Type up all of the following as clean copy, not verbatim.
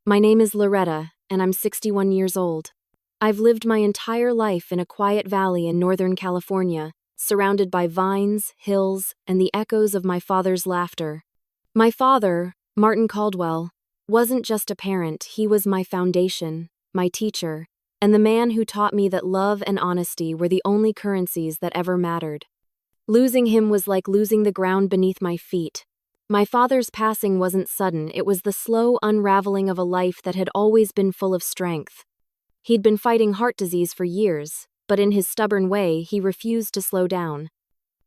My name is Loretta, and I'm 61 years old. I've lived my entire life in a quiet valley in Northern California, surrounded by vines, hills, and the echoes of my father's laughter. My father, Martin Caldwell, wasn't just a parent, he was my foundation, my teacher, and the man who taught me that love and honesty were the only currencies that ever mattered. Losing him was like losing the ground beneath my feet. My father's passing wasn't sudden, it was the slow unraveling of a life that had always been full of strength. He'd been fighting heart disease for years, but in his stubborn way, he refused to slow down.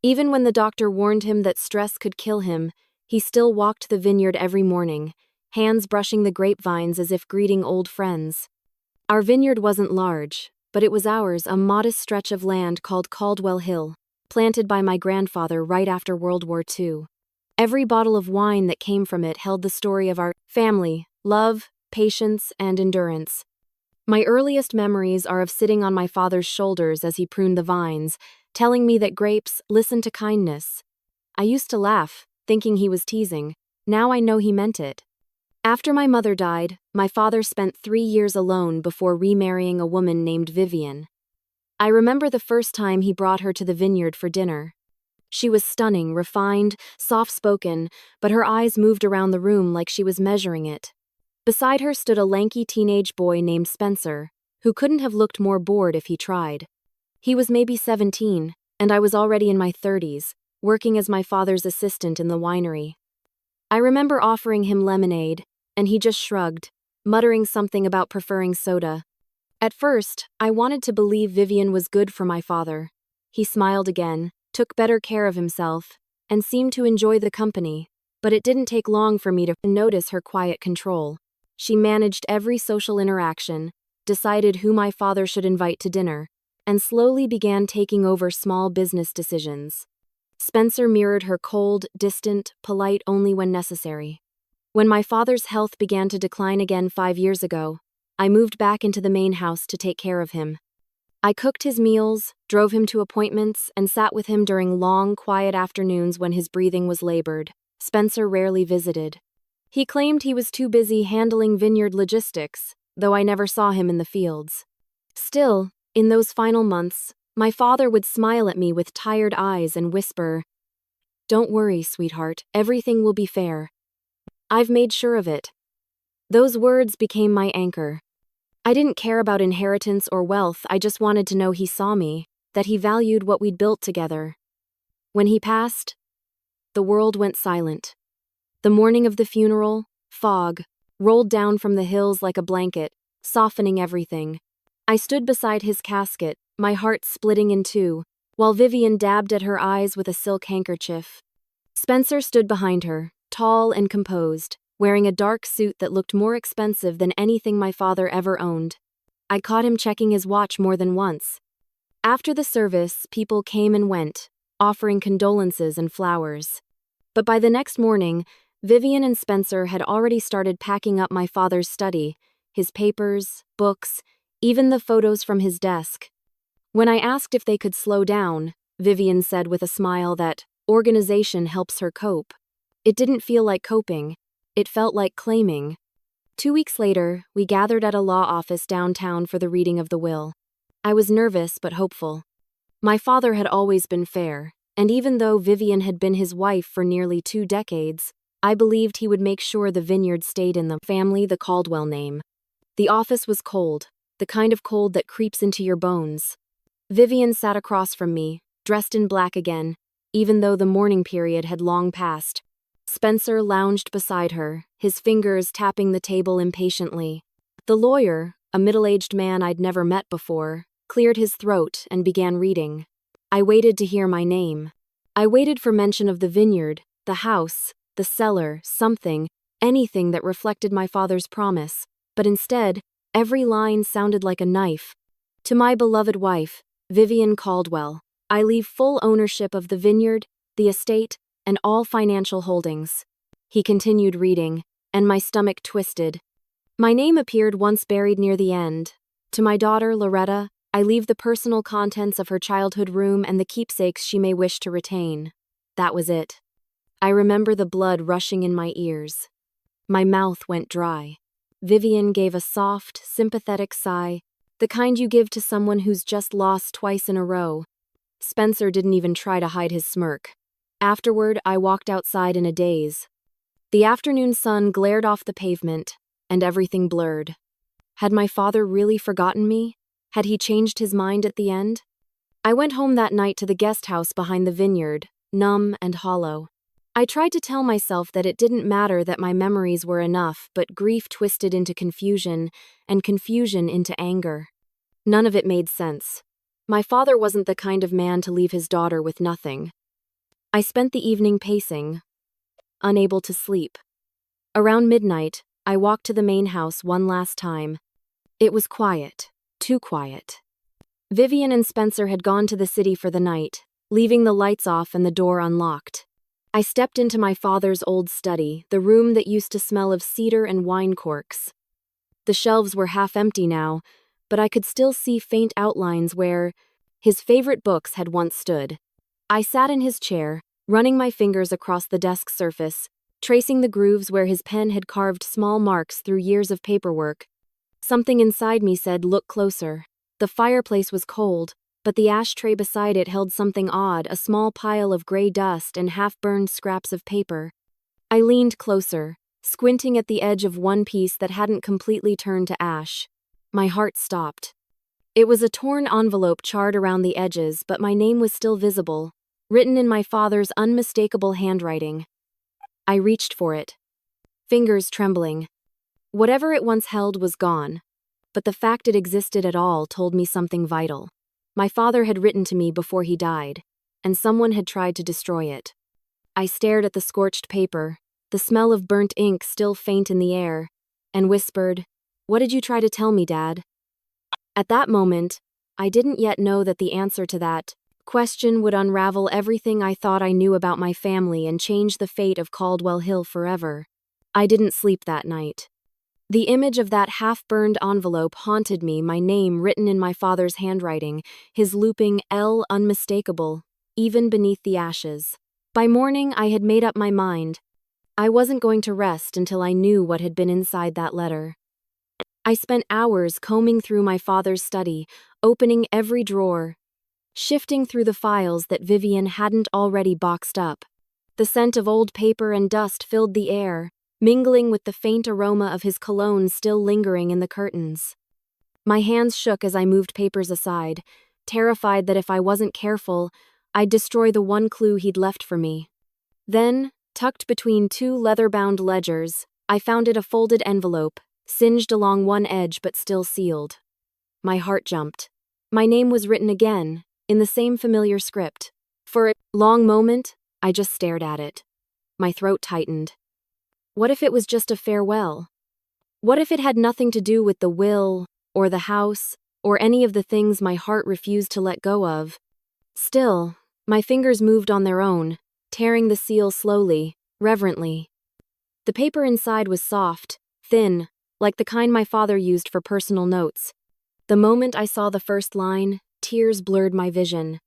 Even when the doctor warned him that stress could kill him, he still walked the vineyard every morning, hands brushing the grapevines as if greeting old friends. Our vineyard wasn't large, but it was ours, a modest stretch of land called Caldwell Hill, planted by my grandfather right after World War II. Every bottle of wine that came from it held the story of our family, love, patience, and endurance. My earliest memories are of sitting on my father's shoulders as he pruned the vines, telling me that grapes listen to kindness. I used to laugh, thinking he was teasing. Now I know he meant it. After my mother died, my father spent 3 years alone before remarrying a woman named Vivian. I remember the first time he brought her to the vineyard for dinner. She was stunning, refined, soft-spoken, but her eyes moved around the room like she was measuring it. Beside her stood a lanky teenage boy named Spencer, who couldn't have looked more bored if he tried. He was maybe 17, and I was already in my 30s, working as my father's assistant in the winery. I remember offering him lemonade, and he just shrugged, muttering something about preferring soda. At first, I wanted to believe Vivian was good for my father. He smiled again, took better care of himself, and seemed to enjoy the company, but it didn't take long for me to notice her quiet control. She managed every social interaction, decided who my father should invite to dinner, and slowly began taking over small business decisions. Spencer mirrored her cold, distant, polite only when necessary. When my father's health began to decline again 5 years ago, I moved back into the main house to take care of him. I cooked his meals, drove him to appointments, and sat with him during long, quiet afternoons when his breathing was labored. Spencer rarely visited. He claimed he was too busy handling vineyard logistics, though I never saw him in the fields. Still, in those final months, my father would smile at me with tired eyes and whisper, "Don't worry, sweetheart, everything will be fair. I've made sure of it." Those words became my anchor. I didn't care about inheritance or wealth, I just wanted to know he saw me, that he valued what we'd built together. When he passed, the world went silent. The morning of the funeral, fog, rolled down from the hills like a blanket, softening everything. I stood beside his casket, my heart splitting in two, while Vivian dabbed at her eyes with a silk handkerchief. Spencer stood behind her, tall and composed, wearing a dark suit that looked more expensive than anything my father ever owned. I caught him checking his watch more than once. After the service, people came and went, offering condolences and flowers. But by the next morning, Vivian and Spencer had already started packing up my father's study, his papers, books, even the photos from his desk. When I asked if they could slow down, Vivian said with a smile that organization helps her cope. It didn't feel like coping. It felt like claiming. 2 weeks later, we gathered at a law office downtown for the reading of the will. I was nervous but hopeful. My father had always been fair, and even though Vivian had been his wife for nearly 2 decades, I believed he would make sure the vineyard stayed in the family, the Caldwell name. The office was cold, the kind of cold that creeps into your bones. Vivian sat across from me, dressed in black again, even though the mourning period had long passed. Spencer lounged beside her, his fingers tapping the table impatiently. The lawyer, a middle-aged man I'd never met before, cleared his throat and began reading. I waited to hear my name. I waited for mention of the vineyard, the house, the cellar, something, anything that reflected my father's promise, but instead, every line sounded like a knife. To my beloved wife, Vivian Caldwell, I leave full ownership of the vineyard, the estate, and all financial holdings. He continued reading, and my stomach twisted. My name appeared once buried near the end. To my daughter, Loretta, I leave the personal contents of her childhood room and the keepsakes she may wish to retain. That was it. I remember the blood rushing in my ears. My mouth went dry. Vivian gave a soft, sympathetic sigh, the kind you give to someone who's just lost twice in a row. Spencer didn't even try to hide his smirk. Afterward, I walked outside in a daze. The afternoon sun glared off the pavement, and everything blurred. Had my father really forgotten me? Had he changed his mind at the end? I went home that night to the guest house behind the vineyard, numb and hollow. I tried to tell myself that it didn't matter that my memories were enough, but grief twisted into confusion, and confusion into anger. None of it made sense. My father wasn't the kind of man to leave his daughter with nothing. I spent the evening pacing, unable to sleep. Around midnight, I walked to the main house one last time. It was quiet, too quiet. Vivian and Spencer had gone to the city for the night, leaving the lights off and the door unlocked. I stepped into my father's old study, the room that used to smell of cedar and wine corks. The shelves were half empty now, but I could still see faint outlines where his favorite books had once stood. I sat in his chair, running my fingers across the desk surface, tracing the grooves where his pen had carved small marks through years of paperwork. Something inside me said, "Look closer." The fireplace was cold, but the ashtray beside it held something odd, a small pile of gray dust and half-burned scraps of paper. I leaned closer, squinting at the edge of one piece that hadn't completely turned to ash. My heart stopped. It was a torn envelope charred around the edges, but my name was still visible, written in my father's unmistakable handwriting. I reached for it, fingers trembling. Whatever it once held was gone, but the fact it existed at all told me something vital. My father had written to me before he died, and someone had tried to destroy it. I stared at the scorched paper, the smell of burnt ink still faint in the air, and whispered, "What did you try to tell me, Dad?" At that moment, I didn't yet know that the answer to that question would unravel everything I thought I knew about my family and change the fate of Caldwell Hill forever. I didn't sleep that night. The image of that half-burned envelope haunted me, my name written in my father's handwriting, his looping L unmistakable, even beneath the ashes. By morning, I had made up my mind. I wasn't going to rest until I knew what had been inside that letter. I spent hours combing through my father's study, opening every drawer, shifting through the files that Vivian hadn't already boxed up. The scent of old paper and dust filled the air, mingling with the faint aroma of his cologne still lingering in the curtains. My hands shook as I moved papers aside, terrified that if I wasn't careful, I'd destroy the one clue he'd left for me. Then, tucked between two leather-bound ledgers, I found it, a folded envelope, singed along one edge but still sealed. My heart jumped. My name was written again, in the same familiar script. For a long moment, I just stared at it. My throat tightened. What if it was just a farewell? What if it had nothing to do with the will, or the house, or any of the things my heart refused to let go of? Still, my fingers moved on their own, tearing the seal slowly, reverently. The paper inside was soft, thin, like the kind my father used for personal notes. The moment I saw the first line, tears blurred my vision.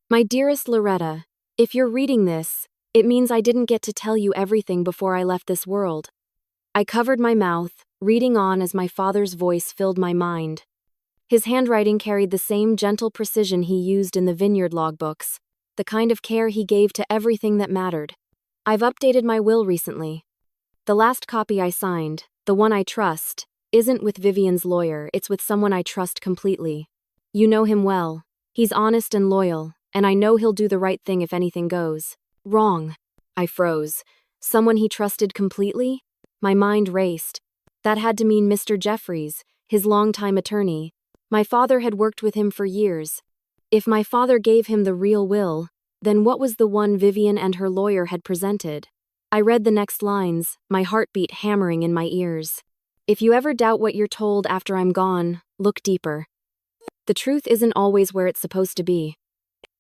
"My dearest Loretta, if you're reading this, it means I didn't get to tell you everything before I left this world." I covered my mouth, reading on as my father's voice filled my mind. His handwriting carried the same gentle precision he used in the vineyard logbooks, the kind of care he gave to everything that mattered. "I've updated my will recently. The last copy I signed, the one I trust, isn't with Vivian's lawyer, it's with someone I trust completely. You know him well. He's honest and loyal, and I know he'll do the right thing if anything goes wrong." I froze. Someone he trusted completely? My mind raced. That had to mean Mr. Jeffries, his longtime attorney. My father had worked with him for years. If my father gave him the real will, then what was the one Vivian and her lawyer had presented? I read the next lines, my heartbeat hammering in my ears. "If you ever doubt what you're told after I'm gone, look deeper. The truth isn't always where it's supposed to be.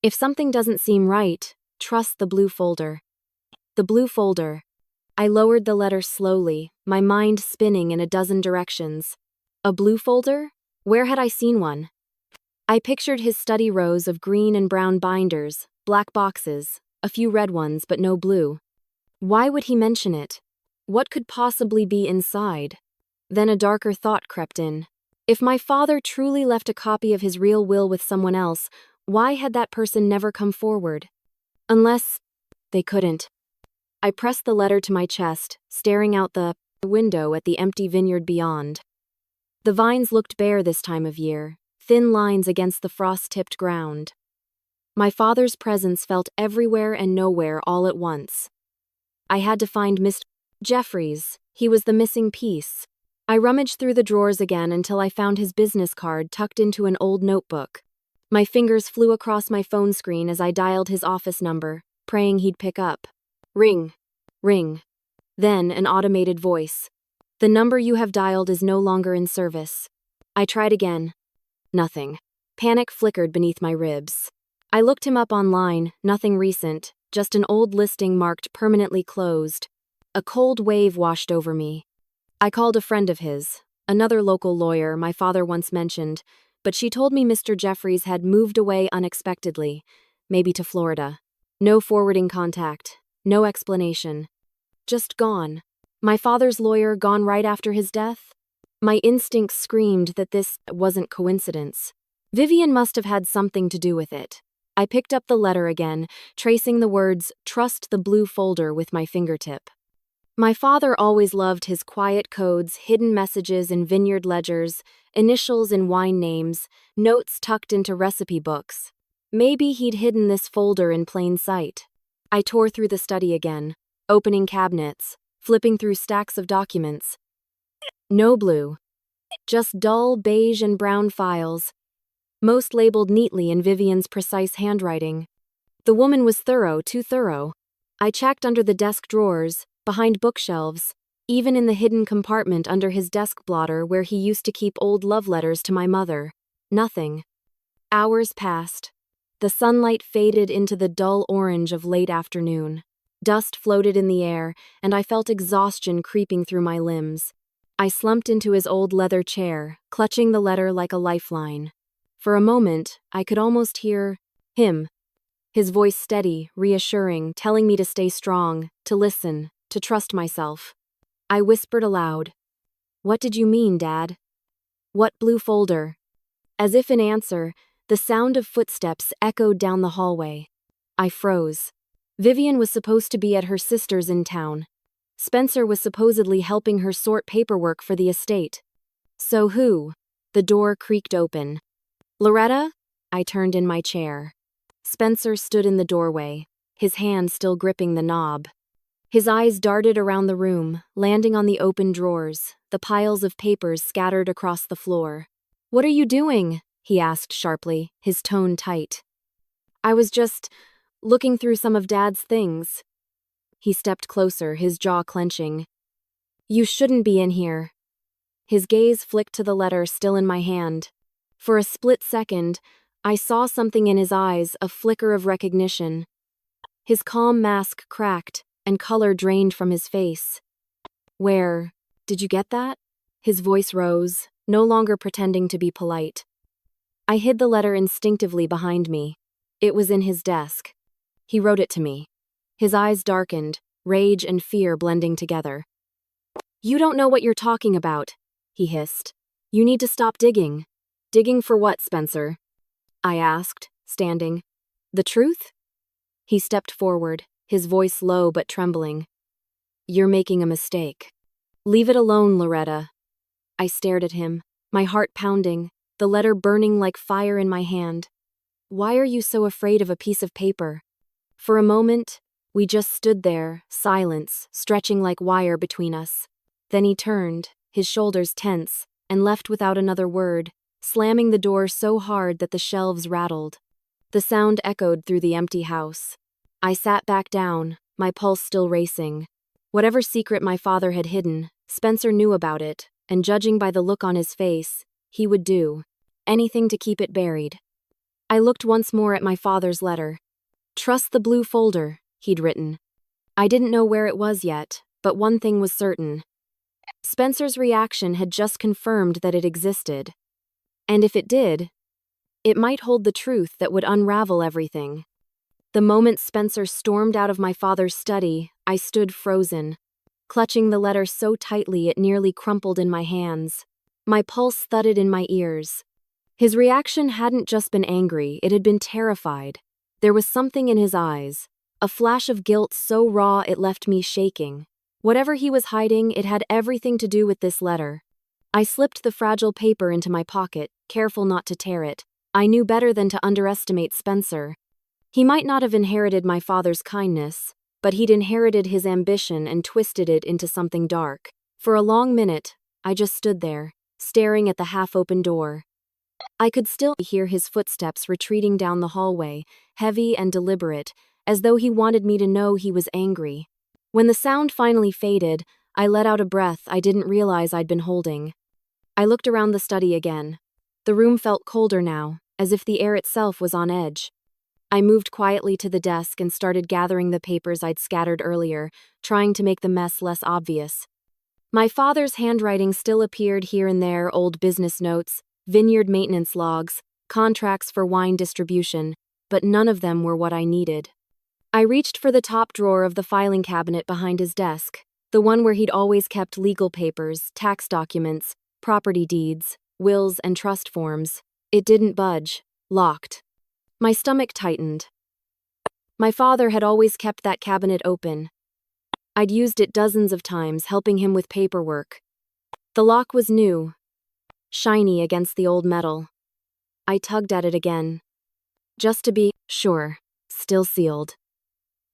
If something doesn't seem right, trust the blue folder." The blue folder. I lowered the letter slowly, my mind spinning in a dozen directions. A blue folder? Where had I seen one? I pictured his study rows of green and brown binders, black boxes, a few red ones but no blue. Why would he mention it? What could possibly be inside? Then a darker thought crept in. If my father truly left a copy of his real will with someone else, why had that person never come forward? Unless they couldn't. I pressed the letter to my chest, staring out the window at the empty vineyard beyond. The vines looked bare this time of year, thin lines against the frost-tipped ground. My father's presence felt everywhere and nowhere all at once. I had to find Mr. Jeffries. He was the missing piece. I rummaged through the drawers again until I found his business card tucked into an old notebook. My fingers flew across my phone screen as I dialed his office number, praying he'd pick up. Ring. Ring. Then an automated voice. The number you have dialed is no longer in service. I tried again. Nothing. Panic flickered beneath my ribs. I looked him up online, nothing recent, just an old listing marked permanently closed. A cold wave washed over me. I called a friend of his, another local lawyer my father once mentioned, but she told me Mr. Jeffries had moved away unexpectedly, maybe to Florida. No forwarding contact, no explanation. Just gone. My father's lawyer gone right after his death? My instincts screamed that this wasn't coincidence. Vivian must have had something to do with it. I picked up the letter again, tracing the words, "Trust the blue folder," with my fingertip. My father always loved his quiet codes, hidden messages in vineyard ledgers, initials in wine names, notes tucked into recipe books. Maybe he'd hidden this folder in plain sight. I tore through the study again, opening cabinets, flipping through stacks of documents. No blue. Just dull beige and brown files, most labeled neatly in Vivian's precise handwriting. The woman was thorough, too thorough. I checked under the desk drawers, behind bookshelves, even in the hidden compartment under his desk blotter where he used to keep old love letters to my mother. Nothing. Hours passed. The sunlight faded into the dull orange of late afternoon. Dust floated in the air, and I felt exhaustion creeping through my limbs. I slumped into his old leather chair, clutching the letter like a lifeline. For a moment, I could almost hear him. His voice steady, reassuring, telling me to stay strong, to listen, to trust myself. I whispered aloud, "What did you mean, Dad?" "What blue folder?" As if in answer, the sound of footsteps echoed down the hallway. I froze. Vivian was supposed to be at her sister's in town. Spencer was supposedly helping her sort paperwork for the estate. So who? The door creaked open. "Loretta?" I turned in my chair. Spencer stood in the doorway, his hand still gripping the knob. His eyes darted around the room, landing on the open drawers, the piles of papers scattered across the floor. "What are you doing?" he asked sharply, his tone tight. "I was just looking through some of Dad's things." He stepped closer, his jaw clenching. "You shouldn't be in here." His gaze flicked to the letter still in my hand. For a split second, I saw something in his eyes, a flicker of recognition. His calm mask cracked, and color drained from his face. "Where? Did you get that?" His voice rose, no longer pretending to be polite. I hid the letter instinctively behind me. It was in his desk. He wrote it to me. His eyes darkened, rage and fear blending together. "You don't know what you're talking about," he hissed. "You need to stop digging." "Digging for what, Spencer?" I asked, standing. "The truth?" He stepped forward, his voice low but trembling. "You're making a mistake. Leave it alone, Loretta." I stared at him, my heart pounding, the letter burning like fire in my hand. "Why are you so afraid of a piece of paper?" For a moment, we just stood there, silence, stretching like wire between us. Then he turned, his shoulders tense, and left without another word, slamming the door so hard that the shelves rattled. The sound echoed through the empty house. I sat back down, my pulse still racing. Whatever secret my father had hidden, Spencer knew about it, and judging by the look on his face, he would do anything to keep it buried. I looked once more at my father's letter. "Trust the blue folder," he'd written. I didn't know where it was yet, but one thing was certain. Spencer's reaction had just confirmed that it existed. And if it did, it might hold the truth that would unravel everything. The moment Spencer stormed out of my father's study, I stood frozen. clutching the letter so tightly it nearly crumpled in my hands. My pulse thudded in my ears. His reaction hadn't just been angry, it had been terrified. There was something in his eyes, a flash of guilt so raw it left me shaking. Whatever he was hiding, it had everything to do with this letter. I slipped the fragile paper into my pocket, careful not to tear it. I knew better than to underestimate Spencer. He might not have inherited my father's kindness, but he'd inherited his ambition and twisted it into something dark. For a long minute, I just stood there, staring at the half-open door. I could still hear his footsteps retreating down the hallway, heavy and deliberate, as though he wanted me to know he was angry. When the sound finally faded, I let out a breath I didn't realize I'd been holding. I looked around the study again. The room felt colder now, as if the air itself was on edge. I moved quietly to the desk and started gathering the papers I'd scattered earlier, trying to make the mess less obvious. My father's handwriting still appeared here and there, old business notes, vineyard maintenance logs, contracts for wine distribution, but none of them were what I needed. I reached for the top drawer of the filing cabinet behind his desk, the one where he'd always kept legal papers, tax documents, property deeds, wills, and trust forms. It didn't budge, locked. My stomach tightened. My father had always kept that cabinet open. I'd used it dozens of times, helping him with paperwork. The lock was new, shiny against the old metal. I tugged at it again, just to be sure, still sealed.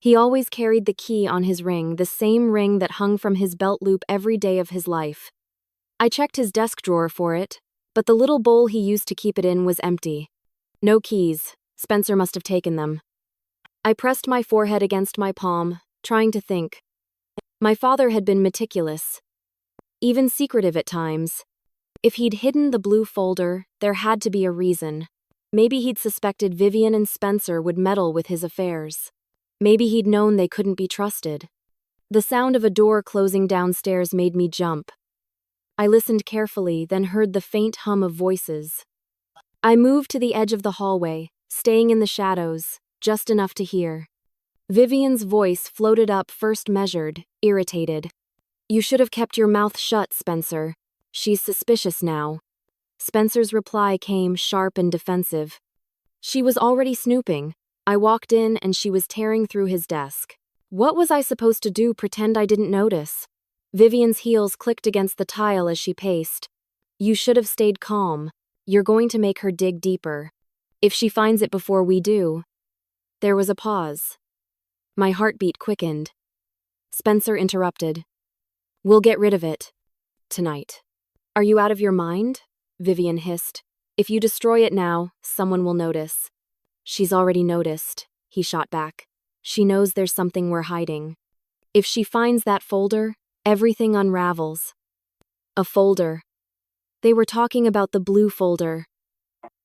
He always carried the key on his ring, the same ring that hung from his belt loop every day of his life. I checked his desk drawer for it, but the little bowl he used to keep it in was empty. No keys. Spencer must have taken them. I pressed my forehead against my palm, trying to think. My father had been meticulous, even secretive at times. If he'd hidden the blue folder, there had to be a reason. Maybe he'd suspected Vivian and Spencer would meddle with his affairs. Maybe he'd known they couldn't be trusted. The sound of a door closing downstairs made me jump. I listened carefully, then heard the faint hum of voices. I moved to the edge of the hallway, staying in the shadows, just enough to hear. Vivian's voice floated up, first measured, irritated. "You should have kept your mouth shut, Spencer. She's suspicious now." Spencer's reply came sharp and defensive. She was already snooping. I walked in and she was tearing through his desk. What was I supposed to do, pretend I didn't notice? Vivian's heels clicked against the tile as she paced. "You should have stayed calm. You're going to make her dig deeper. If she finds it before we do." There was a pause. My heartbeat quickened. Spencer interrupted. "We'll get rid of it. Tonight." "Are you out of your mind?" Vivian hissed. "If you destroy it now, someone will notice." "She's already noticed," he shot back. "She knows there's something we're hiding. If she finds that folder, everything unravels." A folder. They were talking about the blue folder.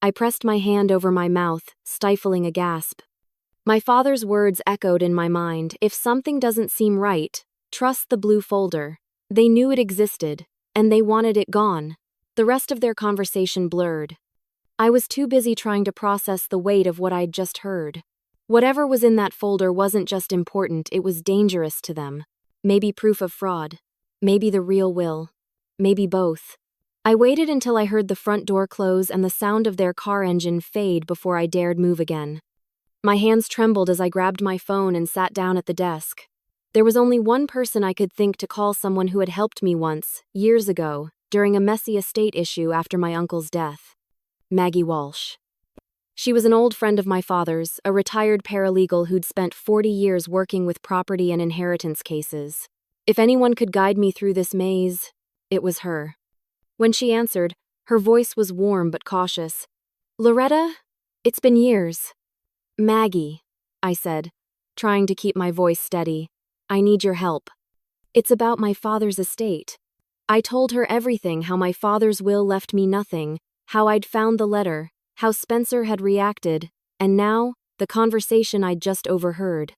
I pressed my hand over my mouth, stifling a gasp. My father's words echoed in my mind. If something doesn't seem right, trust the blue folder. They knew it existed, and they wanted it gone. The rest of their conversation blurred. I was too busy trying to process the weight of what I'd just heard. Whatever was in that folder wasn't just important, it was dangerous to them. Maybe proof of fraud. Maybe the real will. Maybe both. I waited until I heard the front door close and the sound of their car engine fade before I dared move again. My hands trembled as I grabbed my phone and sat down at the desk. There was only one person I could think to call, someone who had helped me once, years ago, during a messy estate issue after my uncle's death. Maggie Walsh. She was an old friend of my father's, a retired paralegal who'd spent 40 years working with property and inheritance cases. If anyone could guide me through this maze, it was her. When she answered, her voice was warm but cautious. "Loretta? It's been years." "Maggie," I said, trying to keep my voice steady. "I need your help. It's about my father's estate." I told her everything, how my father's will left me nothing, how I'd found the letter, how Spencer had reacted, and now, the conversation I'd just overheard.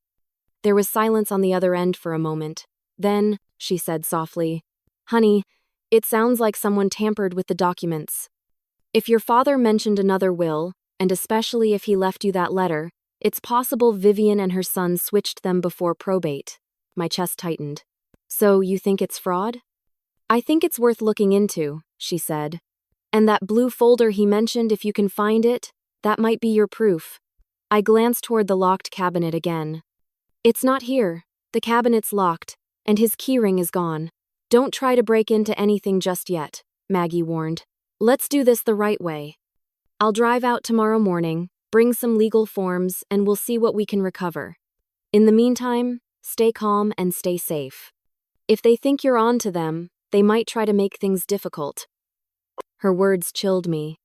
There was silence on the other end for a moment. Then, she said softly, "Honey, it sounds like someone tampered with the documents. If your father mentioned another will, and especially if he left you that letter, it's possible Vivian and her son switched them before probate." My chest tightened. So you think it's fraud? I think it's worth looking into, she said. And that blue folder he mentioned, if you can find it, that might be your proof. I glanced toward the locked cabinet again. It's not here. The cabinet's locked, and his keyring is gone. Don't try to break into anything just yet, Maggie warned. Let's do this the right way. I'll drive out tomorrow morning, bring some legal forms, and we'll see what we can recover. In the meantime, stay calm and stay safe. If they think you're on to them, they might try to make things difficult. Her words chilled me.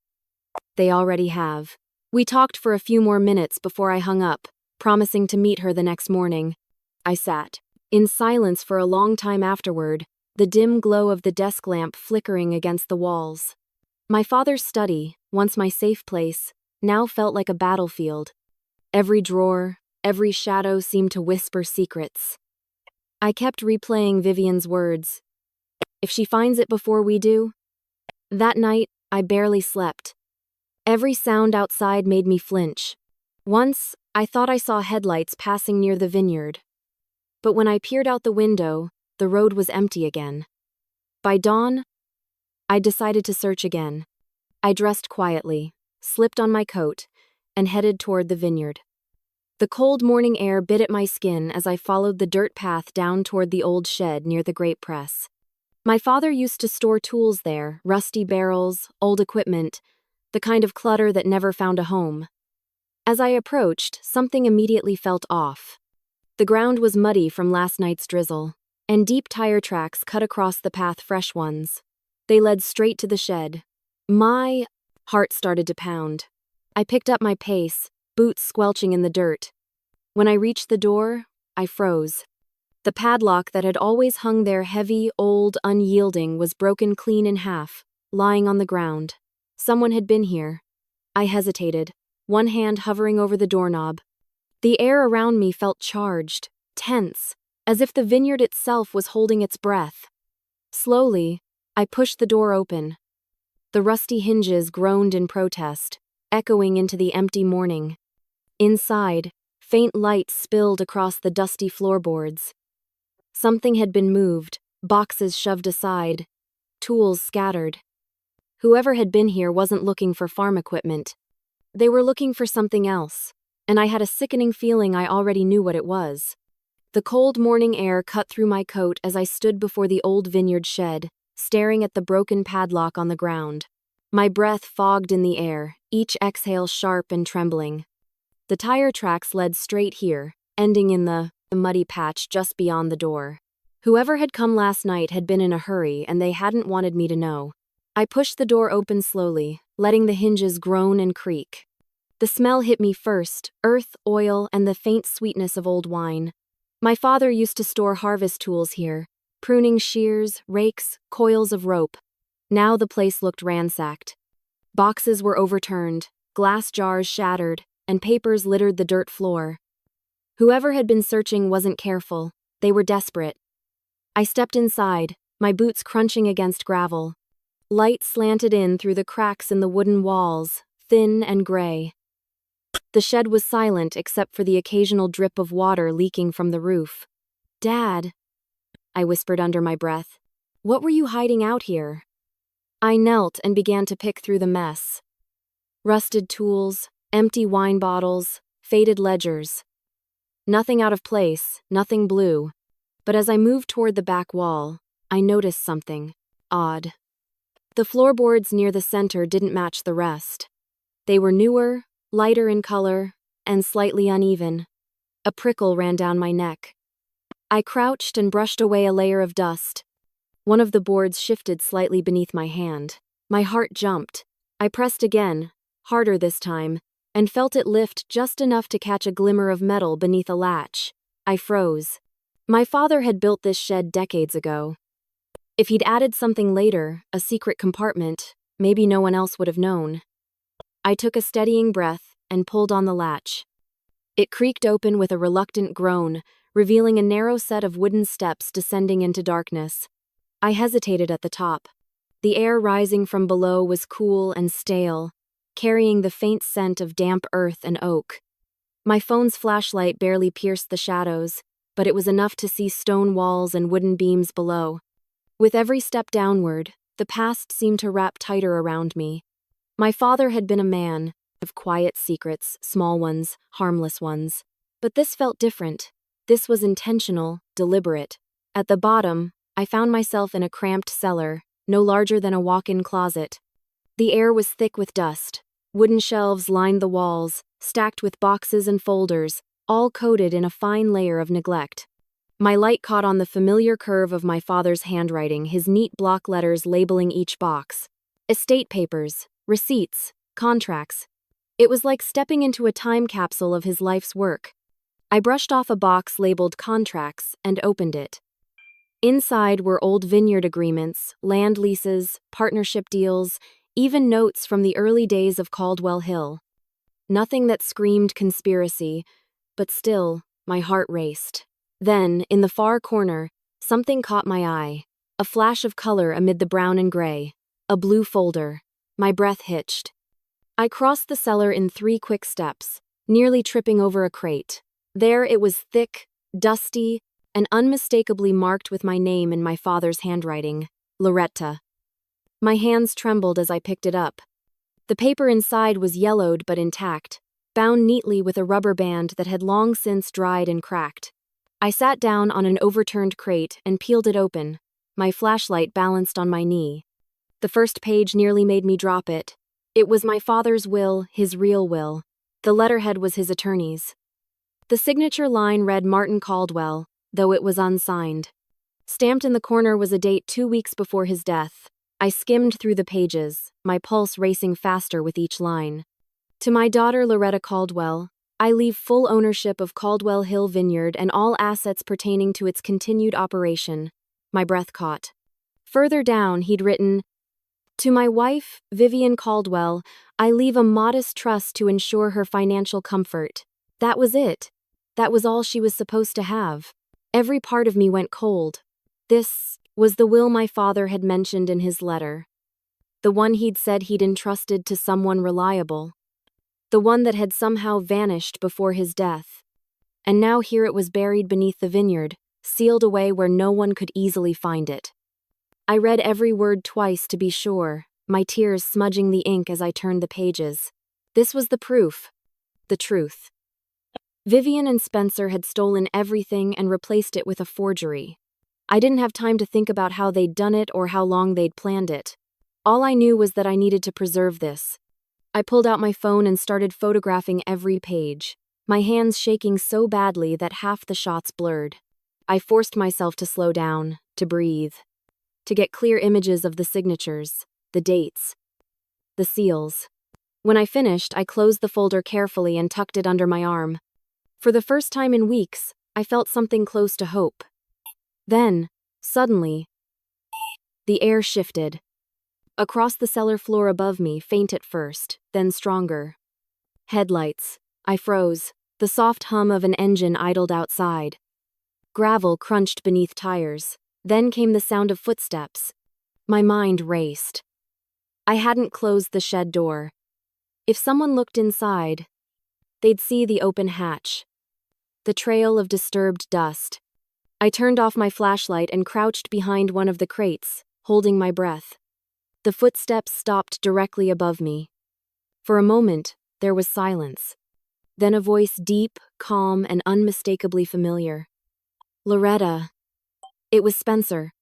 They already have. We talked for a few more minutes before I hung up, promising to meet her the next morning. I sat, in silence for a long time afterward, the dim glow of the desk lamp flickering against the walls. My father's study, once my safe place, now felt like a battlefield. Every drawer, every shadow seemed to whisper secrets. I kept replaying Vivian's words. If she finds it before we do? That night, I barely slept. Every sound outside made me flinch. Once, I thought I saw headlights passing near the vineyard. But when I peered out the window, the road was empty again. By dawn, I decided to search again. I dressed quietly, slipped on my coat, and headed toward the vineyard. The cold morning air bit at my skin as I followed the dirt path down toward the old shed near the grape press. My father used to store tools there, rusty barrels, old equipment, the kind of clutter that never found a home. As I approached, something immediately felt off. The ground was muddy from last night's drizzle, and deep tire tracks cut across the path fresh ones. They led straight to the shed. My heart started to pound. I picked up my pace, boots squelching in the dirt. When I reached the door, I froze. The padlock that had always hung there heavy, old, unyielding was broken clean in half, lying on the ground. Someone had been here. I hesitated, one hand hovering over the doorknob. The air around me felt charged, tense, as if the vineyard itself was holding its breath. Slowly, I pushed the door open. The rusty hinges groaned in protest, echoing into the empty morning. Inside, faint light spilled across the dusty floorboards. Something had been moved, boxes shoved aside, tools scattered. Whoever had been here wasn't looking for farm equipment. They were looking for something else, and I had a sickening feeling I already knew what it was. The cold morning air cut through my coat as I stood before the old vineyard shed, staring at the broken padlock on the ground. My breath fogged in the air, each exhale sharp and trembling. The tire tracks led straight here, ending in the muddy patch just beyond the door. Whoever had come last night had been in a hurry, and they hadn't wanted me to know. I pushed the door open slowly, letting the hinges groan and creak. The smell hit me first, earth, oil, and the faint sweetness of old wine. My father used to store harvest tools here, pruning shears, rakes, coils of rope. Now the place looked ransacked. Boxes were overturned, glass jars shattered, and papers littered the dirt floor. Whoever had been searching wasn't careful. They were desperate. I stepped inside, my boots crunching against gravel. Light slanted in through the cracks in the wooden walls, thin and gray. The shed was silent except for the occasional drip of water leaking from the roof. "Dad," I whispered under my breath, "what were you hiding out here?" I knelt and began to pick through the mess. Rusted tools, empty wine bottles, faded ledgers. Nothing out of place, nothing blue. But as I moved toward the back wall, I noticed something odd. The floorboards near the center didn't match the rest. They were newer, lighter in color, and slightly uneven. A prickle ran down my neck. I crouched and brushed away a layer of dust. One of the boards shifted slightly beneath my hand. My heart jumped. I pressed again, harder this time, and felt it lift just enough to catch a glimmer of metal beneath a latch. I froze. My father had built this shed decades ago. If he'd added something later, a secret compartment, maybe no one else would have known. I took a steadying breath and pulled on the latch. It creaked open with a reluctant groan, revealing a narrow set of wooden steps descending into darkness. I hesitated at the top. The air rising from below was cool and stale, carrying the faint scent of damp earth and oak. My phone's flashlight barely pierced the shadows, but it was enough to see stone walls and wooden beams below. With every step downward, the past seemed to wrap tighter around me. My father had been a man of quiet secrets, small ones, harmless ones. But this felt different. This was intentional, deliberate. At the bottom, I found myself in a cramped cellar, no larger than a walk-in closet. The air was thick with dust. Wooden shelves lined the walls, stacked with boxes and folders, all coated in a fine layer of neglect. My light caught on the familiar curve of my father's handwriting, his neat block letters labeling each box. Estate papers, receipts, contracts. It was like stepping into a time capsule of his life's work. I brushed off a box labeled contracts and opened it. Inside were old vineyard agreements, land leases, partnership deals, even notes from the early days of Caldwell Hill. Nothing that screamed conspiracy, but still, my heart raced. Then, in the far corner, something caught my eye. A flash of color amid the brown and gray. A blue folder. My breath hitched. I crossed the cellar in 3 quick steps, nearly tripping over a crate. There it was, thick, dusty, and unmistakably marked with my name in my father's handwriting, Loretta. My hands trembled as I picked it up. The paper inside was yellowed but intact, bound neatly with a rubber band that had long since dried and cracked. I sat down on an overturned crate and peeled it open, my flashlight balanced on my knee. The first page nearly made me drop it. It was my father's will, his real will. The letterhead was his attorney's. The signature line read Martin Caldwell, though it was unsigned. Stamped in the corner was a date 2 weeks before his death. I skimmed through the pages, my pulse racing faster with each line. To my daughter Loretta Caldwell, I leave full ownership of Caldwell Hill Vineyard and all assets pertaining to its continued operation. My breath caught. Further down, he'd written, to my wife, Vivian Caldwell, I leave a modest trust to ensure her financial comfort. That was it. That was all she was supposed to have. Every part of me went cold. This was the will my father had mentioned in his letter. The one he'd said he'd entrusted to someone reliable. The one that had somehow vanished before his death. And now here it was buried beneath the vineyard, sealed away where no one could easily find it. I read every word twice to be sure, my tears smudging the ink as I turned the pages. This was the proof. The truth. Vivian and Spencer had stolen everything and replaced it with a forgery. I didn't have time to think about how they'd done it or how long they'd planned it. All I knew was that I needed to preserve this. I pulled out my phone and started photographing every page, my hands shaking so badly that half the shots blurred. I forced myself to slow down, to breathe, to get clear images of the signatures, the dates, the seals. When I finished, I closed the folder carefully and tucked it under my arm. For the first time in weeks, I felt something close to hope. Then, suddenly, the air shifted. Across the cellar floor above me, faint at first, then stronger. Headlights. I froze. The soft hum of an engine idled outside. Gravel crunched beneath tires. Then came the sound of footsteps. My mind raced. I hadn't closed the shed door. If someone looked inside, they'd see the open hatch. The trail of disturbed dust. I turned off my flashlight and crouched behind one of the crates, holding my breath. The footsteps stopped directly above me. For a moment, there was silence. Then a voice deep, calm, and unmistakably familiar. Loretta. It was Spencer.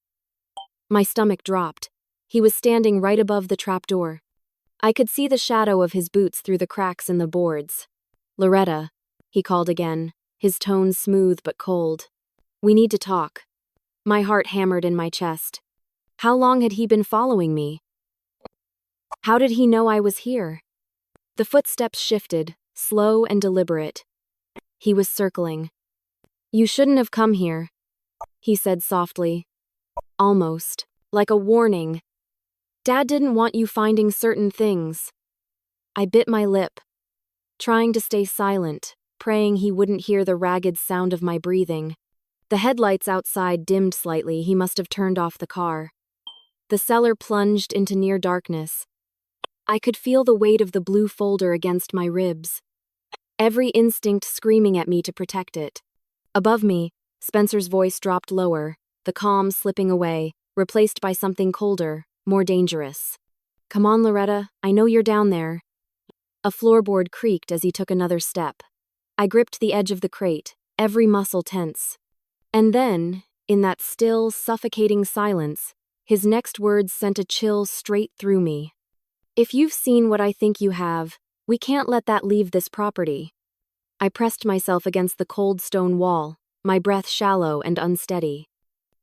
My stomach dropped. He was standing right above the trapdoor. I could see the shadow of his boots through the cracks in the boards. Loretta, he called again, his tone smooth but cold. We need to talk. My heart hammered in my chest. How long had he been following me? How did he know I was here? The footsteps shifted, slow and deliberate. He was circling. You shouldn't have come here, he said softly. Almost, like a warning. Dad didn't want you finding certain things. I bit my lip, trying to stay silent, praying he wouldn't hear the ragged sound of my breathing. The headlights outside dimmed slightly. He must have turned off the car. The cellar plunged into near darkness. I could feel the weight of the blue folder against my ribs, every instinct screaming at me to protect it. Above me, Spencer's voice dropped lower, the calm slipping away, replaced by something colder, more dangerous. Come on, Loretta, I know you're down there. A floorboard creaked as he took another step. I gripped the edge of the crate, every muscle tense. And then, in that still, suffocating silence, his next words sent a chill straight through me. If you've seen what I think you have, we can't let that leave this property. I pressed myself against the cold stone wall, my breath shallow and unsteady.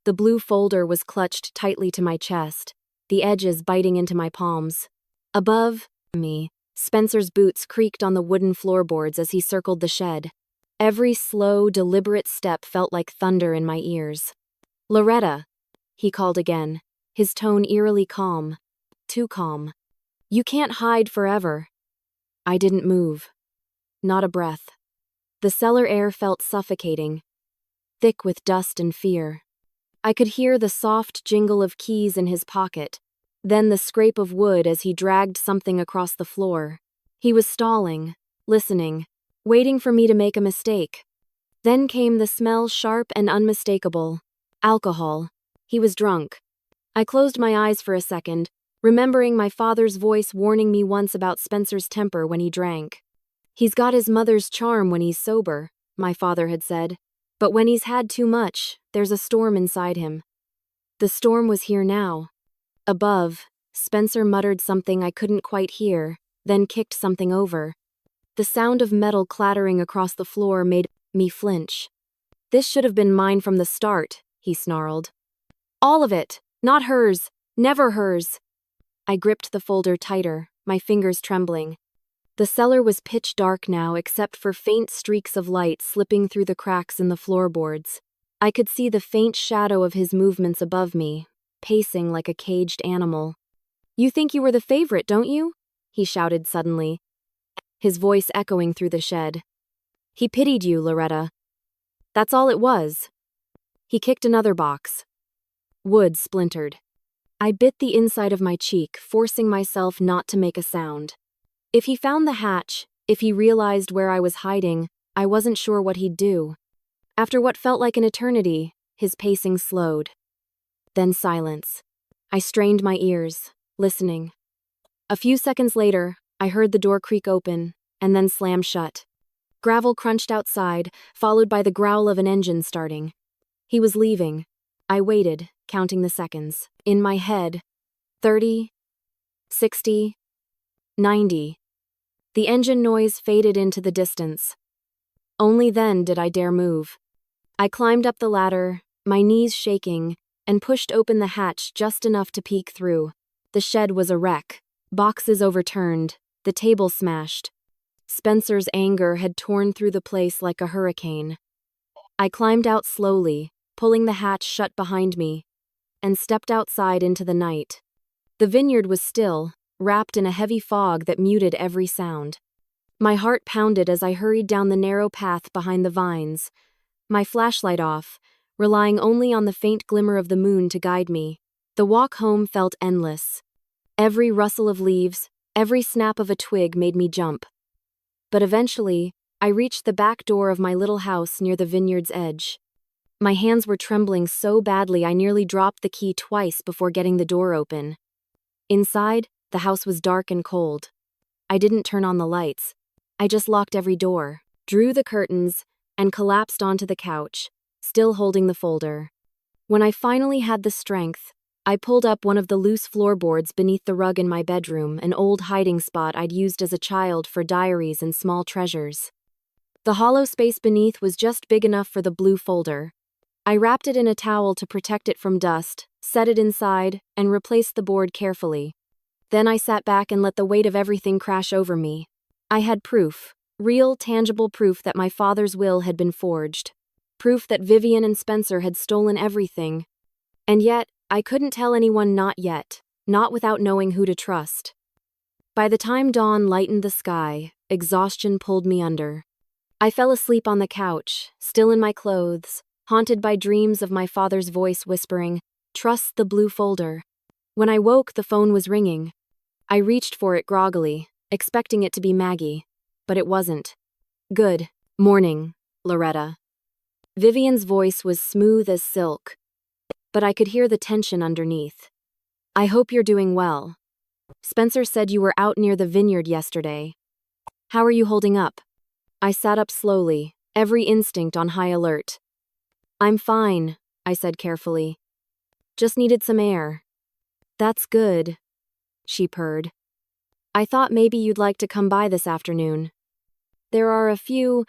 The blue folder was clutched tightly to my chest, the edges biting into my palms. Above me, Spencer's boots creaked on the wooden floorboards as he circled the shed. Every slow, deliberate step felt like thunder in my ears. Loretta, he called again, his tone eerily calm. Too calm. You can't hide forever. I didn't move. Not a breath. The cellar air felt suffocating, thick with dust and fear. I could hear the soft jingle of keys in his pocket, then the scrape of wood as he dragged something across the floor. He was stalling, listening, waiting for me to make a mistake. Then came the smell, sharp and unmistakable. Alcohol. He was drunk. I closed my eyes for a second, remembering my father's voice warning me once about Spencer's temper when he drank. He's got his mother's charm when he's sober, my father had said. But when he's had too much, there's a storm inside him. The storm was here now. Above, Spencer muttered something I couldn't quite hear, then kicked something over. The sound of metal clattering across the floor made me flinch. This should have been mine from the start, he snarled. All of it, not hers, never hers. I gripped the folder tighter, my fingers trembling. The cellar was pitch dark now except for faint streaks of light slipping through the cracks in the floorboards. I could see the faint shadow of his movements above me, pacing like a caged animal. You think you were the favorite, don't you? He shouted suddenly, his voice echoing through the shed. He pitied you, Loretta. That's all it was. He kicked another box. Wood splintered. I bit the inside of my cheek, forcing myself not to make a sound. If he found the hatch, if he realized where I was hiding, I wasn't sure what he'd do. After what felt like an eternity, his pacing slowed. Then silence. I strained my ears, listening. A few seconds later, I heard the door creak open, and then slam shut. Gravel crunched outside, followed by the growl of an engine starting. He was leaving. I waited, counting the seconds. In my head, 30, 60, 90. The engine noise faded into the distance. Only then did I dare move. I climbed up the ladder, my knees shaking, and pushed open the hatch just enough to peek through. The shed was a wreck, boxes overturned, the table smashed. Spencer's anger had torn through the place like a hurricane. I climbed out slowly, pulling the hatch shut behind me, and stepped outside into the night. The vineyard was still, wrapped in a heavy fog that muted every sound. My heart pounded as I hurried down the narrow path behind the vines, my flashlight off, relying only on the faint glimmer of the moon to guide me. The walk home felt endless. Every rustle of leaves, every snap of a twig made me jump. But eventually, I reached the back door of my little house near the vineyard's edge. My hands were trembling so badly I nearly dropped the key twice before getting the door open. Inside, the house was dark and cold. I didn't turn on the lights. I just locked every door, drew the curtains, and collapsed onto the couch, still holding the folder. When I finally had the strength, I pulled up one of the loose floorboards beneath the rug in my bedroom, an old hiding spot I'd used as a child for diaries and small treasures. The hollow space beneath was just big enough for the blue folder. I wrapped it in a towel to protect it from dust, set it inside, and replaced the board carefully. Then I sat back and let the weight of everything crash over me. I had proof, real, tangible proof that my father's will had been forged. Proof that Vivian and Spencer had stolen everything. And yet, I couldn't tell anyone not yet, not without knowing who to trust. By the time dawn lightened the sky, exhaustion pulled me under. I fell asleep on the couch, still in my clothes, haunted by dreams of my father's voice whispering, "Trust the blue folder." When I woke, the phone was ringing. I reached for it groggily, expecting it to be Maggie, but it wasn't. "Good morning, Loretta." Vivian's voice was smooth as silk, but I could hear the tension underneath. I hope you're doing well. Spencer said you were out near the vineyard yesterday. How are you holding up? I sat up slowly, every instinct on high alert. I'm fine, I said carefully. Just needed some air. That's good, she purred. I thought maybe you'd like to come by this afternoon. There are a few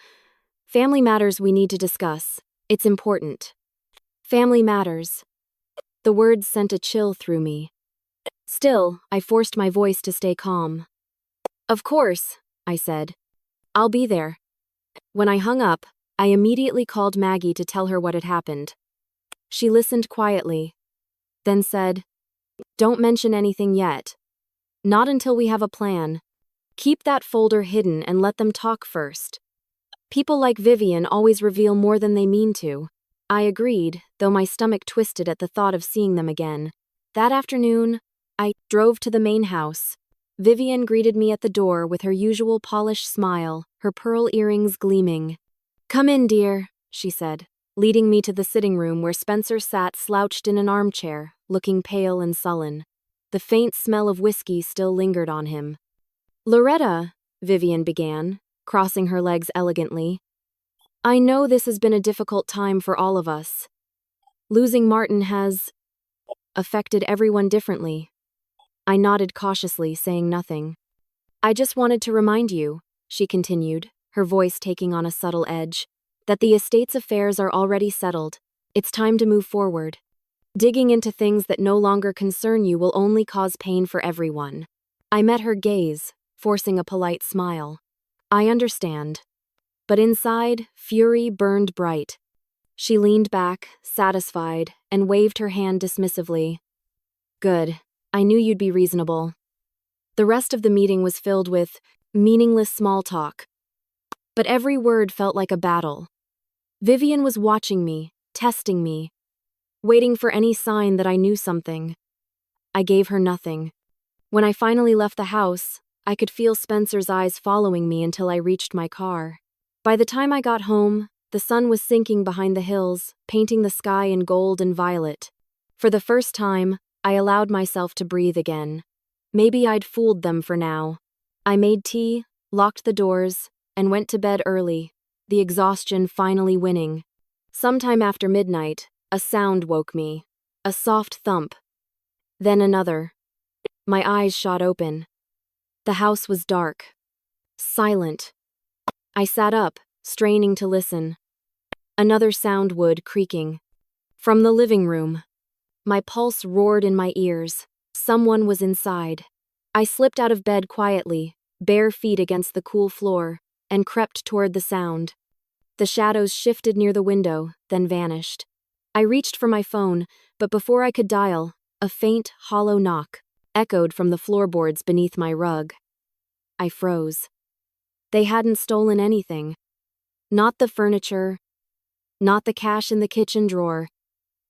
family matters we need to discuss. It's important. Family matters. The words sent a chill through me. Still, I forced my voice to stay calm. Of course, I said. I'll be there. When I hung up, I immediately called Maggie to tell her what had happened. She listened quietly, then said, Don't mention anything yet. Not until we have a plan. Keep that folder hidden and let them talk first. People like Vivian always reveal more than they mean to. I agreed, though my stomach twisted at the thought of seeing them again. That afternoon, I drove to the main house. Vivian greeted me at the door with her usual polished smile, her pearl earrings gleaming. Come in, dear, she said, leading me to the sitting room where Spencer sat slouched in an armchair, looking pale and sullen. The faint smell of whiskey still lingered on him. Loretta, Vivian began, crossing her legs elegantly. I know this has been a difficult time for all of us. Losing Martin has affected everyone differently. I nodded cautiously, saying nothing. I just wanted to remind you, she continued, her voice taking on a subtle edge, that the estate's affairs are already settled. It's time to move forward. Digging into things that no longer concern you will only cause pain for everyone. I met her gaze, forcing a polite smile. I understand. But inside, fury burned bright. She leaned back, satisfied, and waved her hand dismissively. Good. I knew you'd be reasonable. The rest of the meeting was filled with meaningless small talk. But every word felt like a battle. Vivian was watching me, testing me, waiting for any sign that I knew something. I gave her nothing. When I finally left the house, I could feel Spencer's eyes following me until I reached my car. By the time I got home, the sun was sinking behind the hills, painting the sky in gold and violet. For the first time, I allowed myself to breathe again. Maybe I'd fooled them for now. I made tea, locked the doors, and went to bed early, the exhaustion finally winning. Sometime after midnight, a sound woke me. A soft thump. Then another. My eyes shot open. The house was dark. Silent. I sat up, straining to listen. Another sound wood creaking. From the living room. My pulse roared in my ears. Someone was inside. I slipped out of bed quietly, bare feet against the cool floor, and crept toward the sound. The shadows shifted near the window, then vanished. I reached for my phone, but before I could dial, a faint, hollow knock echoed from the floorboards beneath my rug. I froze. They hadn't stolen anything. Not the furniture, not the cash in the kitchen drawer.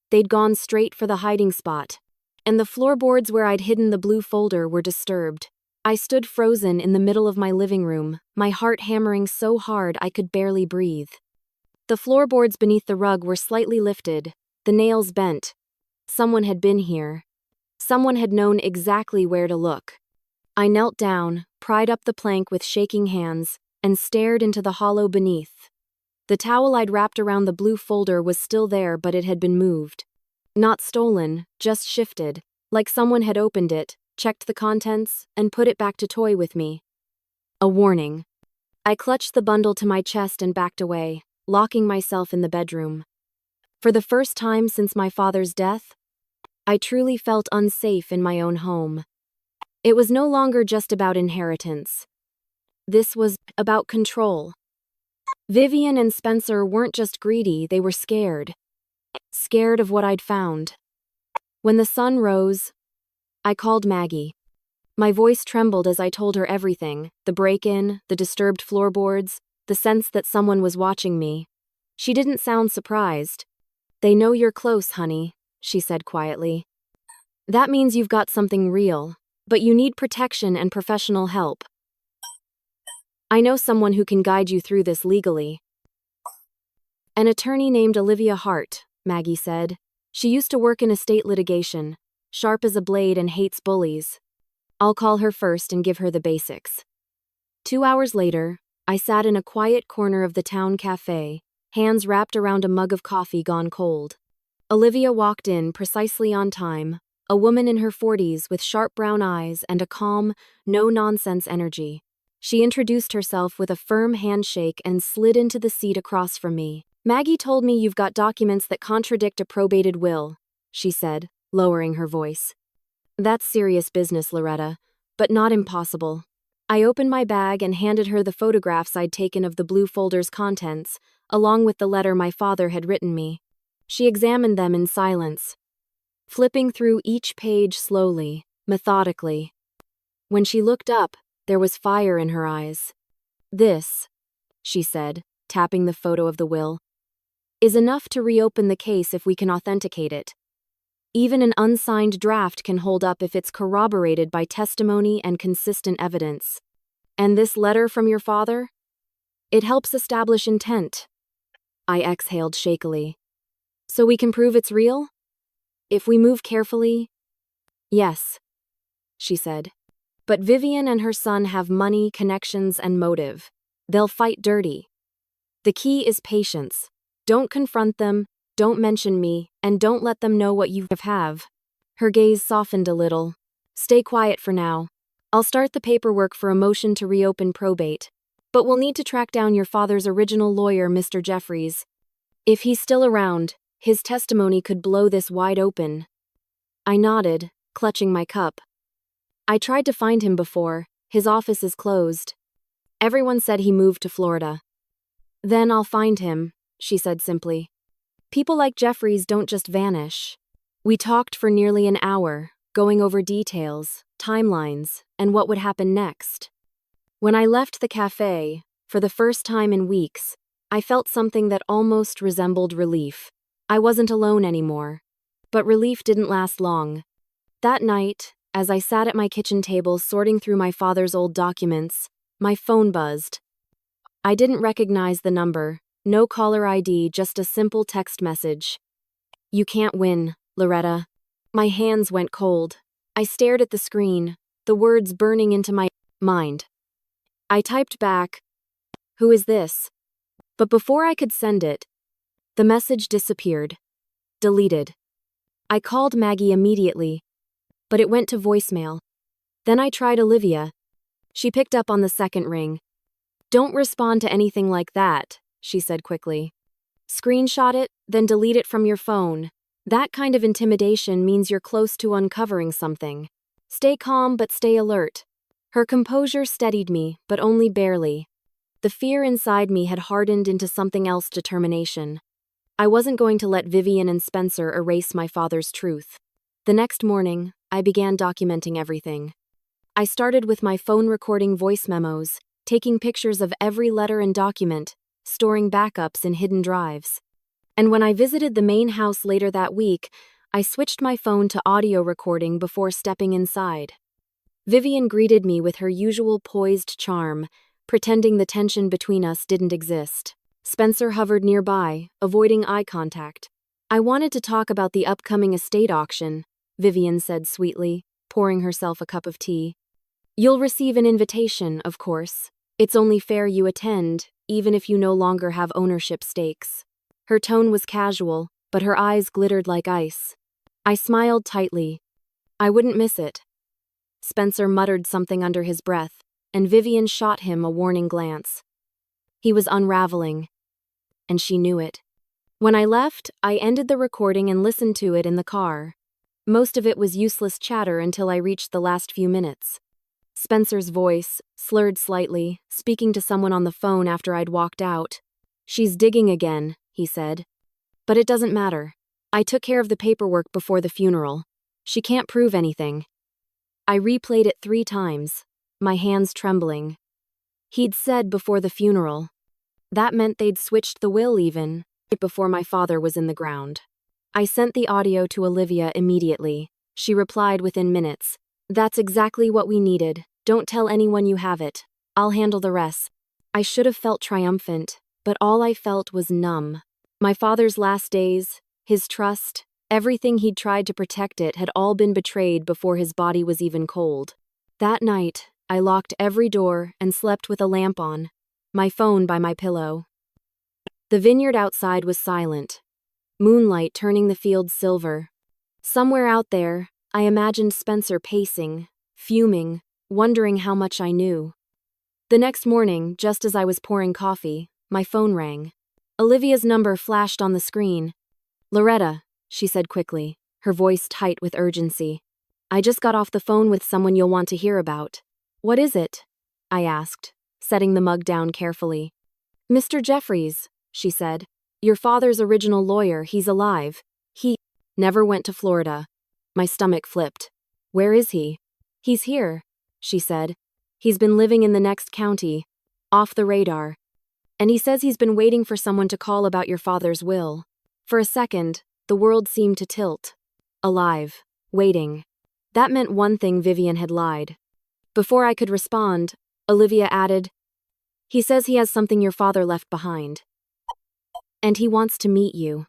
They'd gone straight for the hiding spot, and the floorboards where I'd hidden the blue folder were disturbed. I stood frozen in the middle of my living room, my heart hammering so hard I could barely breathe. The floorboards beneath the rug were slightly lifted, the nails bent. Someone had been here. Someone had known exactly where to look. I knelt down, pried up the plank with shaking hands, and stared into the hollow beneath. The towel I'd wrapped around the blue folder was still there, but it had been moved. Not stolen, just shifted, like someone had opened it, checked the contents, and put it back to toy with me. A warning. I clutched the bundle to my chest and backed away, locking myself in the bedroom. For the first time since my father's death, I truly felt unsafe in my own home. It was no longer just about inheritance. This was about control. Vivian and Spencer weren't just greedy, they were scared. Scared of what I'd found. When the sun rose, I called Maggie. My voice trembled as I told her everything, the break-in, the disturbed floorboards, the sense that someone was watching me. She didn't sound surprised. They know you're close, honey, she said quietly. That means you've got something real, but you need protection and professional help. I know someone who can guide you through this legally. An attorney named Olivia Hart, Maggie said. She used to work in estate litigation, sharp as a blade and hates bullies. I'll call her first and give her the basics. 2 hours later, I sat in a quiet corner of the town cafe, hands wrapped around a mug of coffee gone cold. Olivia walked in precisely on time, a woman in her 40s with sharp brown eyes and a calm, no-nonsense energy. She introduced herself with a firm handshake and slid into the seat across from me. "Maggie told me you've got documents that contradict a probated will," she said, lowering her voice. "That's serious business, Loretta, but not impossible." I opened my bag and handed her the photographs I'd taken of the blue folder's contents, along with the letter my father had written me. She examined them in silence, flipping through each page slowly, methodically. When she looked up, there was fire in her eyes. "This," she said, tapping the photo of the will, "is enough to reopen the case if we can authenticate it. Even an unsigned draft can hold up if it's corroborated by testimony and consistent evidence. And this letter from your father? It helps establish intent." I exhaled shakily. "So we can prove it's real? If we move carefully?" "Yes," she said. "But Vivian and her son have money, connections, and motive. They'll fight dirty. The key is patience. Don't confront them, don't mention me, and don't let them know what you have." Her gaze softened a little. "Stay quiet for now. I'll start the paperwork for a motion to reopen probate. But we'll need to track down your father's original lawyer, Mr. Jeffries. If he's still around, his testimony could blow this wide open." I nodded, clutching my cup. "I tried to find him before. His office is closed. Everyone said he moved to Florida." "Then I'll find him," she said simply. "People like Jeffries don't just vanish." We talked for nearly an hour, going over details, timelines, and what would happen next. When I left the cafe, for the first time in weeks, I felt something that almost resembled relief. I wasn't alone anymore. But relief didn't last long. That night, as I sat at my kitchen table sorting through my father's old documents, my phone buzzed. I didn't recognize the number, no caller ID, just a simple text message. "You can't win, Loretta." My hands went cold. I stared at the screen, the words burning into my mind. I typed back, "Who is this?" But before I could send it, the message disappeared. Deleted. I called Maggie immediately, but it went to voicemail. Then I tried Olivia. She picked up on the second ring. "Don't respond to anything like that," she said quickly. "Screenshot it, then delete it from your phone. That kind of intimidation means you're close to uncovering something. Stay calm but stay alert." Her composure steadied me, but only barely. The fear inside me had hardened into something else: determination. I wasn't going to let Vivian and Spencer erase my father's truth. The next morning, I began documenting everything. I started with my phone recording voice memos, taking pictures of every letter and document, storing backups in hidden drives. And when I visited the main house later that week, I switched my phone to audio recording before stepping inside. Vivian greeted me with her usual poised charm, pretending the tension between us didn't exist. Spencer hovered nearby, avoiding eye contact. "I wanted to talk about the upcoming estate auction," Vivian said sweetly, pouring herself a cup of tea. "You'll receive an invitation, of course. It's only fair you attend, even if you no longer have ownership stakes." Her tone was casual, but her eyes glittered like ice. I smiled tightly. I wouldn't miss it. Spencer muttered something under his breath, and Vivian shot him a warning glance. He was unraveling, and she knew it. When I left, I ended the recording and listened to it in the car. Most of it was useless chatter until I reached the last few minutes. Spencer's voice, slurred slightly, speaking to someone on the phone after I'd walked out. "She's digging again," he said. "But it doesn't matter. I took care of the paperwork before the funeral. She can't prove anything." I replayed it 3 times, my hands trembling. He'd said before the funeral. That meant they'd switched the will even before my father was in the ground. I sent the audio to Olivia immediately. She replied within minutes. "That's exactly what we needed. Don't tell anyone you have it. I'll handle the rest." I should have felt triumphant, but all I felt was numb. My father's last days, his trust, everything he'd tried to protect it had all been betrayed before his body was even cold. That night, I locked every door and slept with a lamp on, my phone by my pillow. The vineyard outside was silent, moonlight turning the fields silver. Somewhere out there, I imagined Spencer pacing, fuming, wondering how much I knew. The next morning, just as I was pouring coffee, my phone rang. Olivia's number flashed on the screen. "Loretta," she said quickly, her voice tight with urgency. "I just got off the phone with someone you'll want to hear about." "What is it?" I asked, setting the mug down carefully. "Mr. Jeffries," she said. "Your father's original lawyer, he's alive. He never went to Florida." My stomach flipped. "Where is he?" "He's here," she said. "He's been living in the next county, off the radar. And he says he's been waiting for someone to call about your father's will." For a second, the world seemed to tilt. Alive. Waiting. That meant one thing: Vivian had lied. Before I could respond, Olivia added, "He says he has something your father left behind. And he wants to meet you."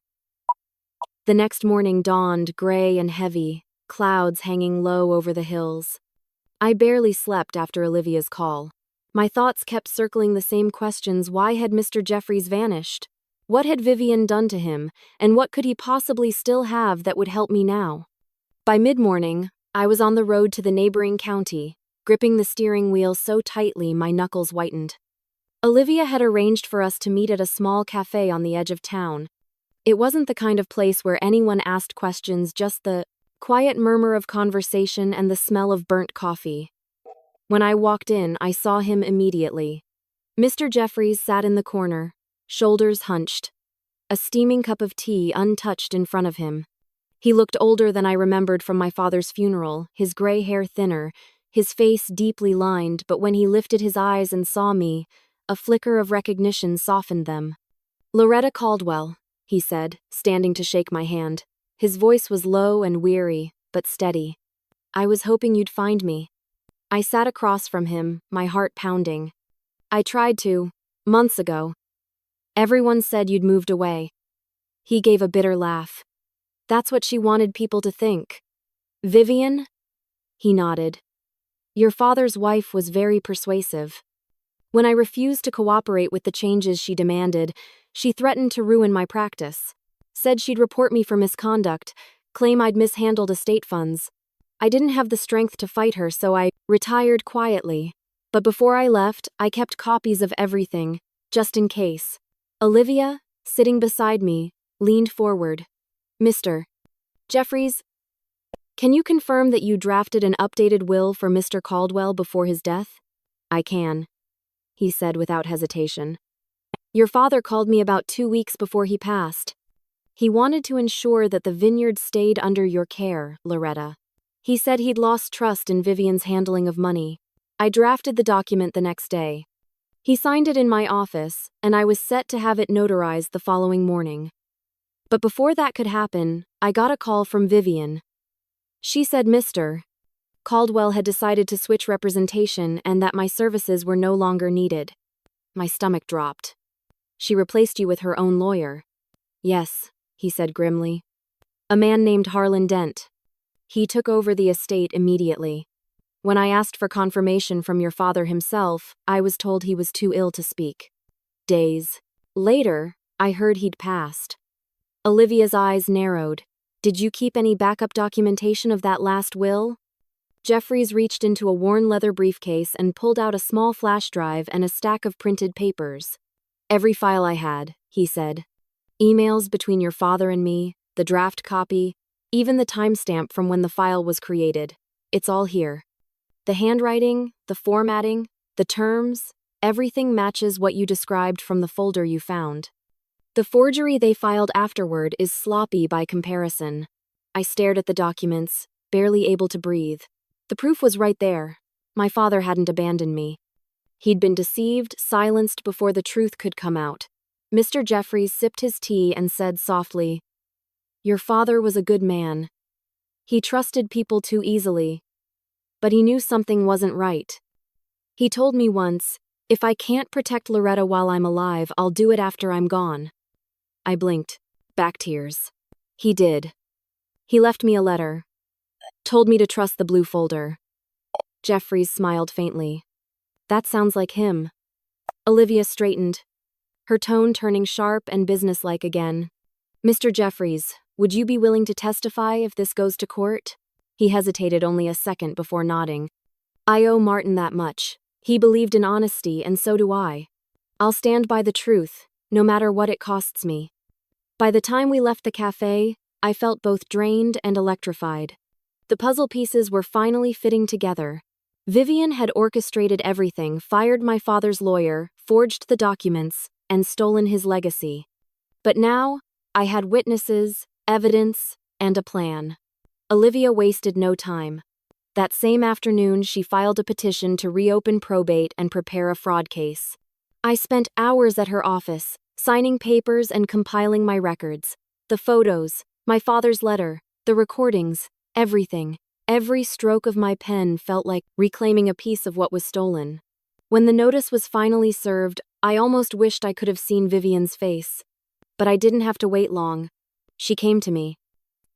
The next morning dawned, gray and heavy, clouds hanging low over the hills. I barely slept after Olivia's call. My thoughts kept circling the same questions. Why had Mr. Jeffries vanished? What had Vivian done to him, and what could he possibly still have that would help me now? By mid-morning, I was on the road to the neighboring county, gripping the steering wheel so tightly my knuckles whitened. Olivia had arranged for us to meet at a small cafe on the edge of town. It wasn't the kind of place where anyone asked questions, just the quiet murmur of conversation and the smell of burnt coffee. When I walked in, I saw him immediately. Mr. Jeffries sat in the corner, shoulders hunched, a steaming cup of tea untouched in front of him. He looked older than I remembered from my father's funeral, his gray hair thinner, his face deeply lined, but when he lifted his eyes and saw me, a flicker of recognition softened them. "Loretta Caldwell," he said, standing to shake my hand. His voice was low and weary, but steady. "I was hoping you'd find me." I sat across from him, my heart pounding. "I tried to, months ago. Everyone said you'd moved away." He gave a bitter laugh. "That's what she wanted people to think." "Vivian?" He nodded. "Your father's wife was very persuasive. When I refused to cooperate with the changes she demanded, she threatened to ruin my practice. Said she'd report me for misconduct, claim I'd mishandled estate funds. I didn't have the strength to fight her, so I retired quietly. But before I left, I kept copies of everything, just in case." Olivia, sitting beside me, leaned forward. "Mr. Jeffries, can you confirm that you drafted an updated will for Mr. Caldwell before his death?" "I can," he said without hesitation. "Your father called me about 2 weeks before he passed. He wanted to ensure that the vineyard stayed under your care, Loretta. He said he'd lost trust in Vivian's handling of money. I drafted the document the next day. He signed it in my office, and I was set to have it notarized the following morning. But before that could happen, I got a call from Vivian. She said Mr. Caldwell had decided to switch representation and that my services were no longer needed." My stomach dropped. "She replaced you with her own lawyer?" "Yes," he said grimly. "A man named Harlan Dent. He took over the estate immediately. When I asked for confirmation from your father himself, I was told he was too ill to speak. Days later, I heard he'd passed." Olivia's eyes narrowed. "Did you keep any backup documentation of that last will?" Jeffries reached into a worn leather briefcase and pulled out a small flash drive and a stack of printed papers. "Every file I had," he said. "Emails between your father and me, the draft copy, even the timestamp from when the file was created. It's all here. The handwriting, the formatting, the terms, everything matches what you described from the folder you found. The forgery they filed afterward is sloppy by comparison." I stared at the documents, barely able to breathe. The proof was right there. My father hadn't abandoned me. He'd been deceived, silenced before the truth could come out. Mr. Jeffries sipped his tea and said softly, "Your father was a good man. He trusted people too easily. But he knew something wasn't right. He told me once, if I can't protect Loretta while I'm alive, I'll do it after I'm gone." I blinked. Back tears. He did. He left me a letter. Told me to trust the blue folder. Jeffries smiled faintly. That sounds like him. Olivia straightened, her tone turning sharp and businesslike again. Mr. Jeffries, would you be willing to testify if this goes to court? He hesitated only a second before nodding. I owe Martin that much. He believed in honesty, and so do I. I'll stand by the truth, no matter what it costs me. By the time we left the cafe, I felt both drained and electrified. The puzzle pieces were finally fitting together. Vivian had orchestrated everything, fired my father's lawyer, forged the documents, and stolen his legacy. But now, I had witnesses, evidence, and a plan. Olivia wasted no time. That same afternoon, she filed a petition to reopen probate and prepare a fraud case. I spent hours at her office, signing papers and compiling my records. The photos, my father's letter, the recordings, everything. Every stroke of my pen felt like reclaiming a piece of what was stolen. When the notice was finally served, I almost wished I could have seen Vivian's face. But I didn't have to wait long. She came to me.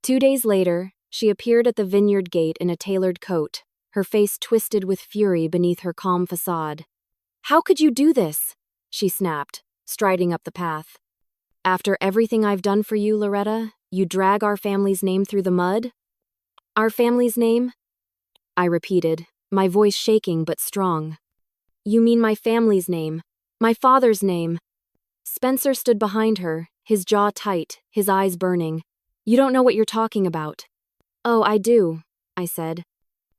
2 days later, she appeared at the vineyard gate in a tailored coat, her face twisted with fury beneath her calm facade. How could you do this? She snapped, striding up the path. After everything I've done for you, Loretta, you drag our family's name through the mud? Our family's name? I repeated, my voice shaking but strong. You mean my family's name? My father's name? Spencer stood behind her, his jaw tight, his eyes burning. You don't know what you're talking about. Oh, I do, I said.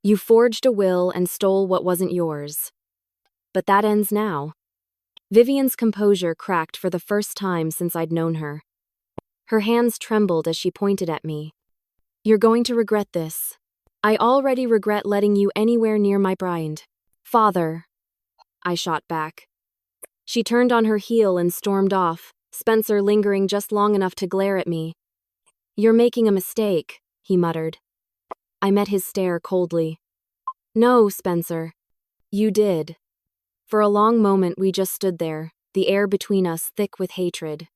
You forged a will and stole what wasn't yours. But that ends now. Vivian's composure cracked for the first time since I'd known her. Her hands trembled as she pointed at me. You're going to regret this. I already regret letting you anywhere near my bride. Father, I shot back. She turned on her heel and stormed off, Spencer lingering just long enough to glare at me. You're making a mistake, he muttered. I met his stare coldly. No, Spencer. You did. For a long moment we just stood there, the air between us thick with hatred.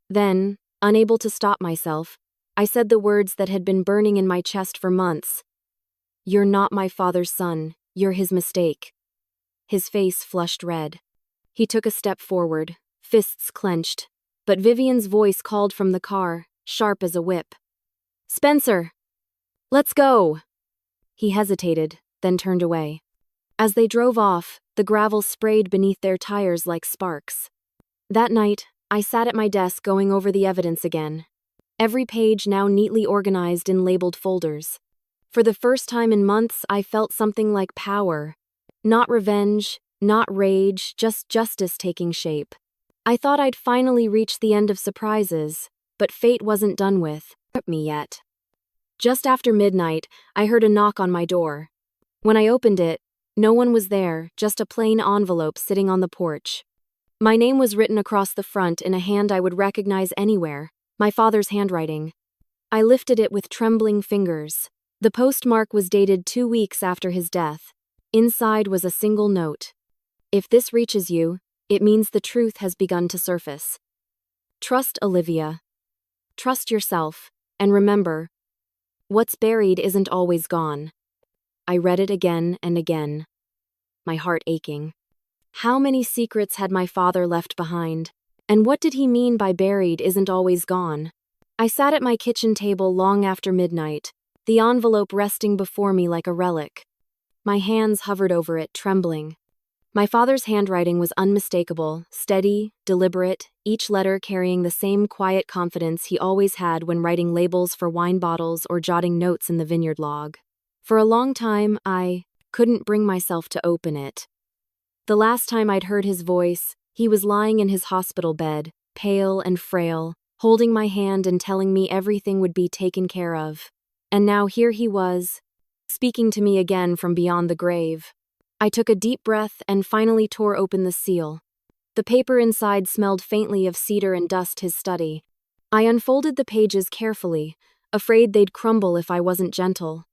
Then, unable to stop myself, I said the words that had been burning in my chest for months. You're not my father's son, you're his mistake. His face flushed red. He took a step forward, fists clenched, but Vivian's voice called from the car, sharp as a whip. Spencer! Let's go! He hesitated, then turned away. As they drove off, the gravel sprayed beneath their tires like sparks. That night, I sat at my desk going over the evidence again. Every page now neatly organized in labeled folders. For the first time in months, I felt something like power. Not revenge, not rage, just justice taking shape. I thought I'd finally reached the end of surprises, but fate wasn't done with me yet. Just after midnight, I heard a knock on my door. When I opened it, no one was there, just a plain envelope sitting on the porch. My name was written across the front in a hand I would recognize anywhere. My father's handwriting. I lifted it with trembling fingers. The postmark was dated 2 weeks after his death. Inside was a single note. If this reaches you, it means the truth has begun to surface. Trust Olivia. Trust yourself, and remember, what's buried isn't always gone. I read it again and again, my heart aching. How many secrets had my father left behind? And what did he mean by buried isn't always gone? I sat at my kitchen table long after midnight, the envelope resting before me like a relic. My hands hovered over it, trembling. My father's handwriting was unmistakable, steady, deliberate, each letter carrying the same quiet confidence he always had when writing labels for wine bottles or jotting notes in the vineyard log. For a long time, I couldn't bring myself to open it. The last time I'd heard his voice, he was lying in his hospital bed, pale and frail, holding my hand and telling me everything would be taken care of. And now here he was, speaking to me again from beyond the grave. I took a deep breath and finally tore open the seal. The paper inside smelled faintly of cedar and dust, his study. I unfolded the pages carefully, afraid they'd crumble if I wasn't gentle.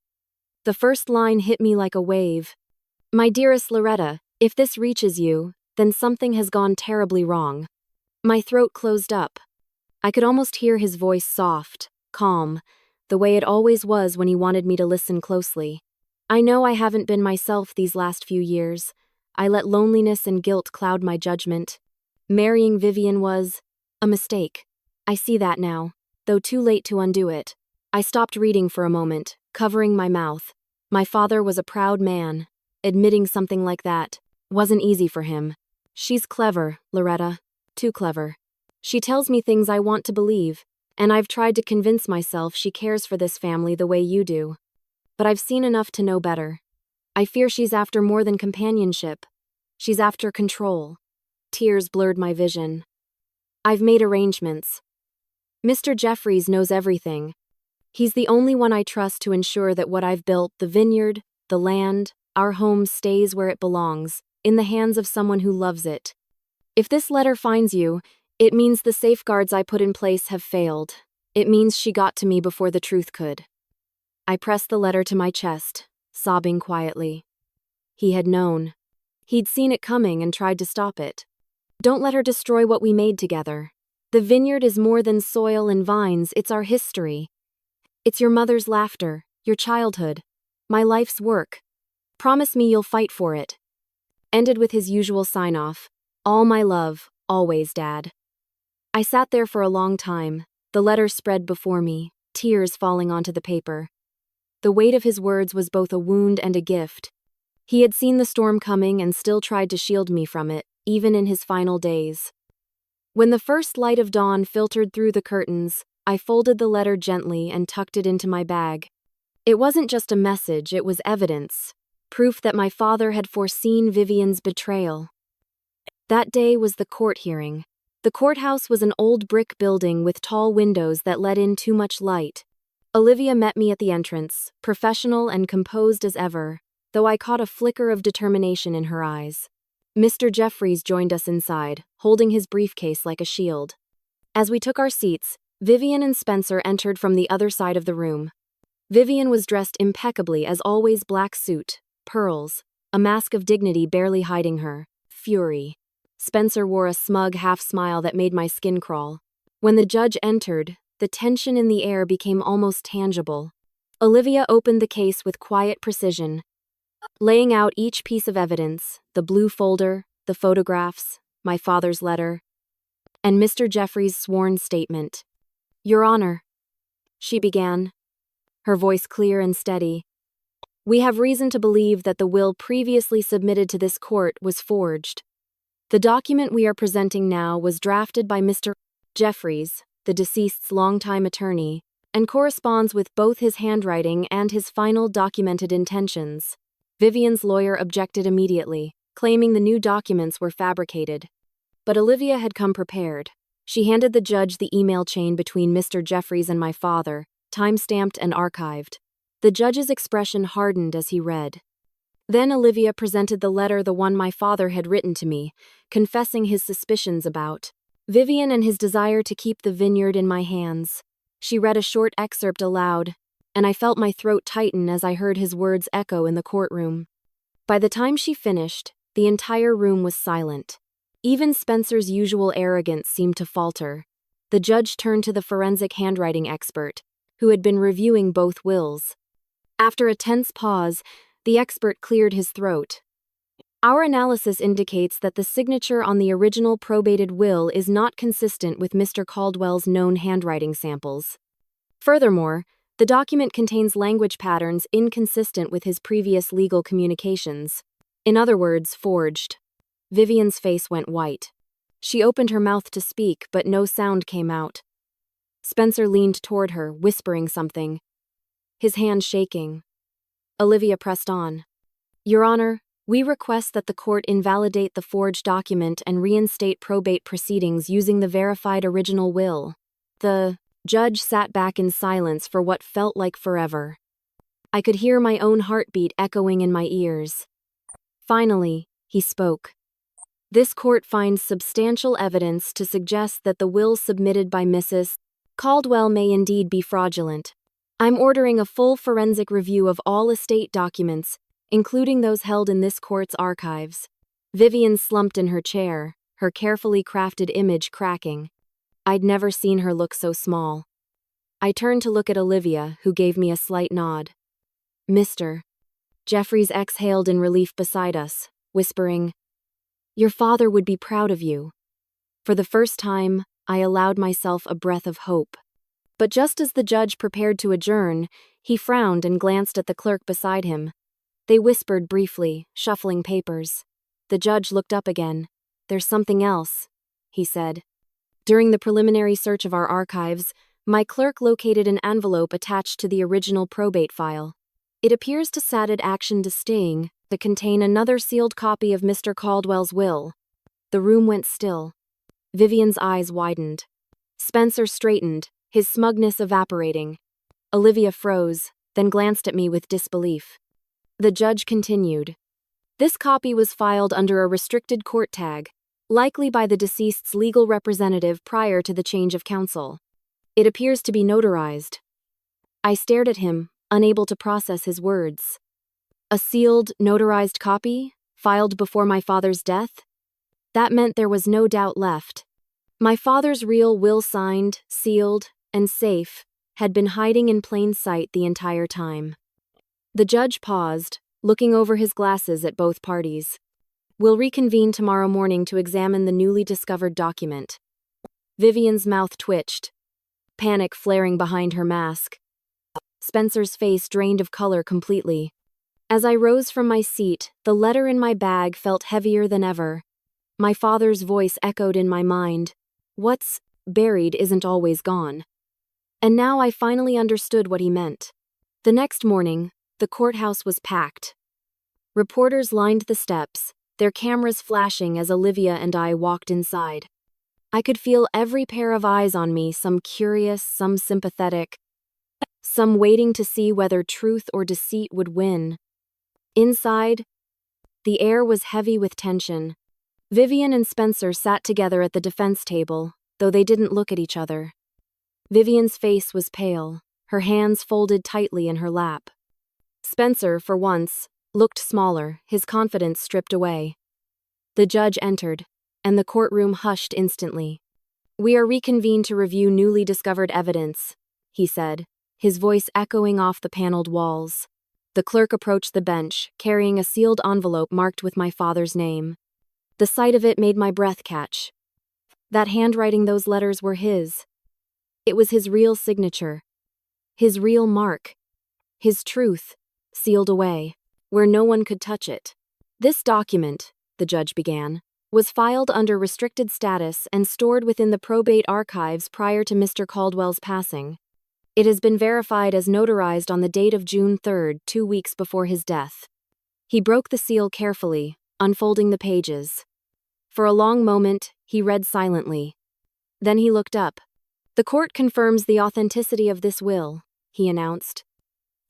The first line hit me like a wave. My dearest Loretta, if this reaches you, then something has gone terribly wrong. My throat closed up. I could almost hear his voice soft, calm, the way it always was when he wanted me to listen closely. I know I haven't been myself these last few years. I let loneliness and guilt cloud my judgment. Marrying Vivian was a mistake. I see that now, though too late to undo it. I stopped reading for a moment, covering my mouth. My father was a proud man. Admitting something like that wasn't easy for him. She's clever, Loretta. Too clever. She tells me things I want to believe, and I've tried to convince myself she cares for this family the way you do. But I've seen enough to know better. I fear she's after more than companionship. She's after control. Tears blurred my vision. I've made arrangements. Mr. Jeffries knows everything. He's the only one I trust to ensure that what I've built, the vineyard, the land, our home stays where it belongs, in the hands of someone who loves it. If this letter finds you, it means the safeguards I put in place have failed. It means she got to me before the truth could. I pressed the letter to my chest, sobbing quietly. He had known. He'd seen it coming and tried to stop it. Don't let her destroy what we made together. The vineyard is more than soil and vines, it's our history. It's your mother's laughter, your childhood, my life's work. Promise me you'll fight for it. Ended with his usual sign-off. All my love, always, Dad. I sat there for a long time, the letter spread before me, tears falling onto the paper. The weight of his words was both a wound and a gift. He had seen the storm coming and still tried to shield me from it, even in his final days. When the first light of dawn filtered through the curtains, I folded the letter gently and tucked it into my bag. It wasn't just a message, it was evidence. Proof that my father had foreseen Vivian's betrayal. That day was the court hearing. The courthouse was an old brick building with tall windows that let in too much light. Olivia met me at the entrance, professional and composed as ever, though I caught a flicker of determination in her eyes. Mr. Jeffries joined us inside, holding his briefcase like a shield. As we took our seats, Vivian and Spencer entered from the other side of the room. Vivian was dressed impeccably as always, black suit, pearls, a mask of dignity barely hiding her, fury. Spencer wore a smug half-smile that made my skin crawl. When the judge entered, the tension in the air became almost tangible. Olivia opened the case with quiet precision, laying out each piece of evidence, the blue folder, the photographs, my father's letter, and Mr. Jeffries' sworn statement. Your Honor, she began, her voice clear and steady. We have reason to believe that the will previously submitted to this court was forged. The document we are presenting now was drafted by Mr. Jeffries, the deceased's longtime attorney, and corresponds with both his handwriting and his final documented intentions. Vivian's lawyer objected immediately, claiming the new documents were fabricated. But Olivia had come prepared. She handed the judge the email chain between Mr. Jeffries and my father, time-stamped and archived. The judge's expression hardened as he read. Then Olivia presented the letter, the one my father had written to me, confessing his suspicions about Vivian and his desire to keep the vineyard in my hands. She read a short excerpt aloud, and I felt my throat tighten as I heard his words echo in the courtroom. By the time she finished, the entire room was silent. Even Spencer's usual arrogance seemed to falter. The judge turned to the forensic handwriting expert, who had been reviewing both wills. After a tense pause, the expert cleared his throat. Our analysis indicates that the signature on the original probated will is not consistent with Mr. Caldwell's known handwriting samples. Furthermore, the document contains language patterns inconsistent with his previous legal communications. In other words, forged. Vivian's face went white. She opened her mouth to speak, but no sound came out. Spencer leaned toward her, whispering something, his hand shaking. Olivia pressed on. Your Honor, we request that the court invalidate the forged document and reinstate probate proceedings using the verified original will. The judge sat back in silence for what felt like forever. I could hear my own heartbeat echoing in my ears. Finally, he spoke. This court finds substantial evidence to suggest that the will submitted by Mrs. Caldwell may indeed be fraudulent. I'm ordering a full forensic review of all estate documents, including those held in this court's archives. Vivian slumped in her chair, her carefully crafted image cracking. I'd never seen her look so small. I turned to look at Olivia, who gave me a slight nod. Mr. Jeffries exhaled in relief beside us, whispering, "Your father would be proud of you." For the first time, I allowed myself a breath of hope. But just as the judge prepared to adjourn, he frowned and glanced at the clerk beside him. They whispered briefly, shuffling papers. The judge looked up again. "There's something else," he said. "During the preliminary search of our archives, my clerk located an envelope attached to the original probate file. It appears to sated action disting to contain another sealed copy of Mr. Caldwell's will." The room went still. Vivian's eyes widened. Spencer straightened, his smugness evaporating. Olivia froze, then glanced at me with disbelief. The judge continued. "This copy was filed under a restricted court tag, likely by the deceased's legal representative prior to the change of counsel. It appears to be notarized." I stared at him, unable to process his words. A sealed, notarized copy, filed before my father's death? That meant there was no doubt left. My father's real will, signed, sealed, and safe, had been hiding in plain sight the entire time. The judge paused, looking over his glasses at both parties. "We'll reconvene tomorrow morning to examine the newly discovered document." Vivian's mouth twitched, panic flaring behind her mask. Spencer's face drained of color completely. As I rose from my seat, the letter in my bag felt heavier than ever. My father's voice echoed in my mind. What's buried isn't always gone. And now I finally understood what he meant. The next morning, the courthouse was packed. Reporters lined the steps, their cameras flashing as Olivia and I walked inside. I could feel every pair of eyes on me, some curious, some sympathetic, some waiting to see whether truth or deceit would win. Inside, the air was heavy with tension. Vivian and Spencer sat together at the defense table, though they didn't look at each other. Vivian's face was pale, her hands folded tightly in her lap. Spencer, for once, looked smaller, his confidence stripped away. The judge entered, and the courtroom hushed instantly. "We are reconvened to review newly discovered evidence," he said, his voice echoing off the paneled walls. The clerk approached the bench, carrying a sealed envelope marked with my father's name. The sight of it made my breath catch. That handwriting, those letters were his. It was his real signature. His real mark. His truth, sealed away, where no one could touch it. "This document," the judge began, "was filed under restricted status and stored within the probate archives prior to Mr. Caldwell's passing. It has been verified as notarized on the date of June 3rd, 2 weeks before his death." He broke the seal carefully, unfolding the pages. For a long moment, he read silently. Then he looked up. "The court confirms the authenticity of this will," he announced.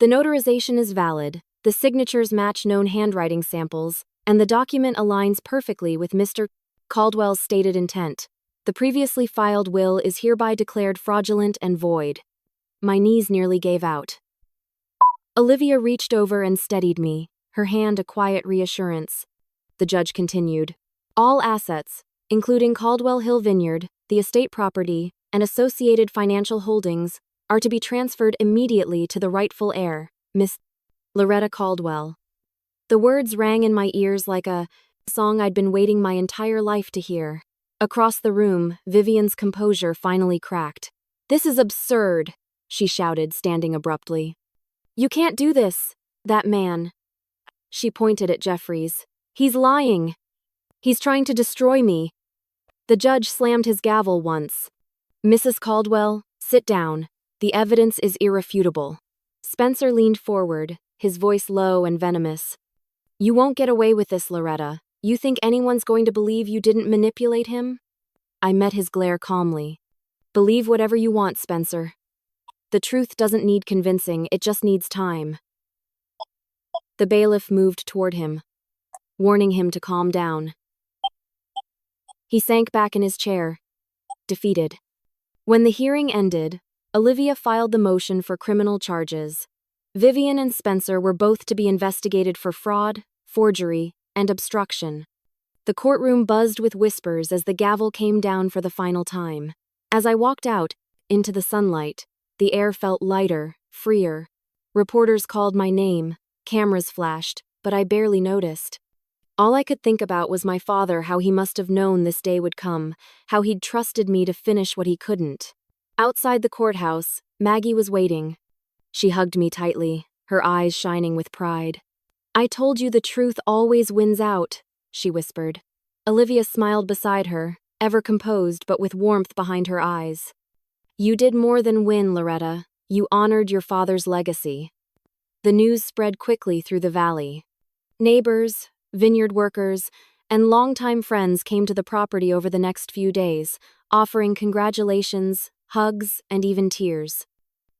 "The notarization is valid, the signatures match known handwriting samples, and the document aligns perfectly with Mr. Caldwell's stated intent. The previously filed will is hereby declared fraudulent and void." My knees nearly gave out. Olivia reached over and steadied me, her hand a quiet reassurance. The judge continued. "All assets, including Caldwell Hill Vineyard, the estate property, and associated financial holdings, are to be transferred immediately to the rightful heir, Miss Loretta Caldwell." The words rang in my ears like a song I'd been waiting my entire life to hear. Across the room, Vivian's composure finally cracked. "This is absurd," she shouted, standing abruptly. "You can't do this. That man." She pointed at Jeffries. "He's lying. He's trying to destroy me." The judge slammed his gavel once. "Mrs. Caldwell, sit down. The evidence is irrefutable." Spencer leaned forward, his voice low and venomous. "You won't get away with this, Loretta. You think anyone's going to believe you didn't manipulate him?" I met his glare calmly. "Believe whatever you want, Spencer. The truth doesn't need convincing, it just needs time." The bailiff moved toward him, warning him to calm down. He sank back in his chair, defeated. When the hearing ended, Olivia filed the motion for criminal charges. Vivian and Spencer were both to be investigated for fraud, forgery, and obstruction. The courtroom buzzed with whispers as the gavel came down for the final time. As I walked out, into the sunlight, the air felt lighter, freer. Reporters called my name, cameras flashed, but I barely noticed. All I could think about was my father, how he must have known this day would come, how he'd trusted me to finish what he couldn't. Outside the courthouse, Maggie was waiting. She hugged me tightly, her eyes shining with pride. "I told you the truth always wins out," she whispered. Olivia smiled beside her, ever composed but with warmth behind her eyes. "You did more than win, Loretta. You honored your father's legacy." The news spread quickly through the valley. Neighbors, vineyard workers, and longtime friends came to the property over the next few days, offering congratulations, hugs, and even tears.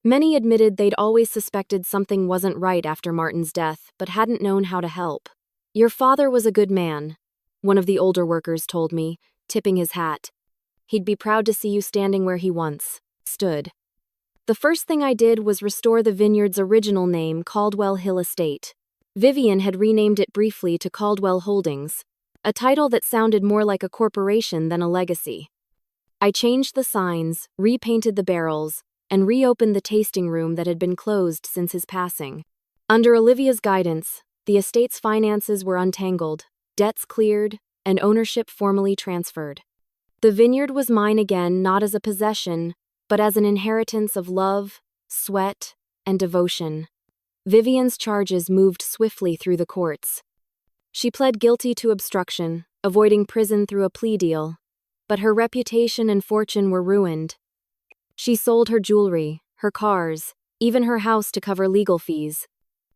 Many admitted they'd always suspected something wasn't right after Martin's death, but hadn't known how to help. "Your father was a good man," one of the older workers told me, tipping his hat. "He'd be proud to see you standing where he once stood." The first thing I did was restore the vineyard's original name, Caldwell Hill Estate. Vivian had renamed it briefly to Caldwell Holdings, a title that sounded more like a corporation than a legacy. I changed the signs, repainted the barrels, and reopened the tasting room that had been closed since his passing. Under Olivia's guidance, the estate's finances were untangled, debts cleared, and ownership formally transferred. The vineyard was mine again, not as a possession, but as an inheritance of love, sweat, and devotion. Vivian's charges moved swiftly through the courts. She pled guilty to obstruction, avoiding prison through a plea deal, but her reputation and fortune were ruined. She sold her jewelry, her cars, even her house to cover legal fees.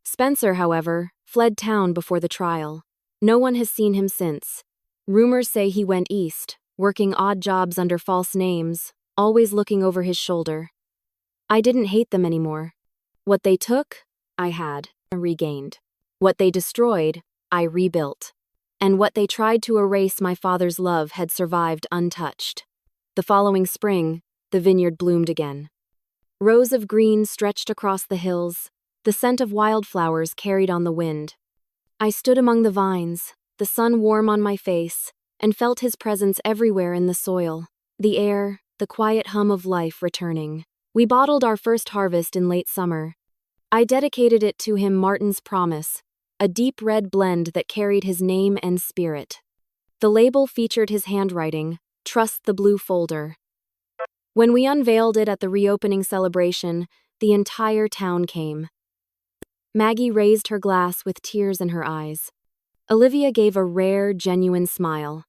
Spencer, however, fled town before the trial. No one has seen him since. Rumors say he went east, working odd jobs under false names, always looking over his shoulder. I didn't hate them anymore. What they took, I had regained. What they destroyed, I rebuilt. And what they tried to erase, my father's love had survived untouched. The following spring, the vineyard bloomed again. Rows of green stretched across the hills, the scent of wildflowers carried on the wind. I stood among the vines, the sun warm on my face, and felt his presence everywhere in the soil, the air, the quiet hum of life returning. We bottled our first harvest in late summer. I dedicated it to him, Martin's Promise, a deep red blend that carried his name and spirit. The label featured his handwriting, "Trust the Blue Folder." When we unveiled it at the reopening celebration, the entire town came. Maggie raised her glass with tears in her eyes. Olivia gave a rare, genuine smile.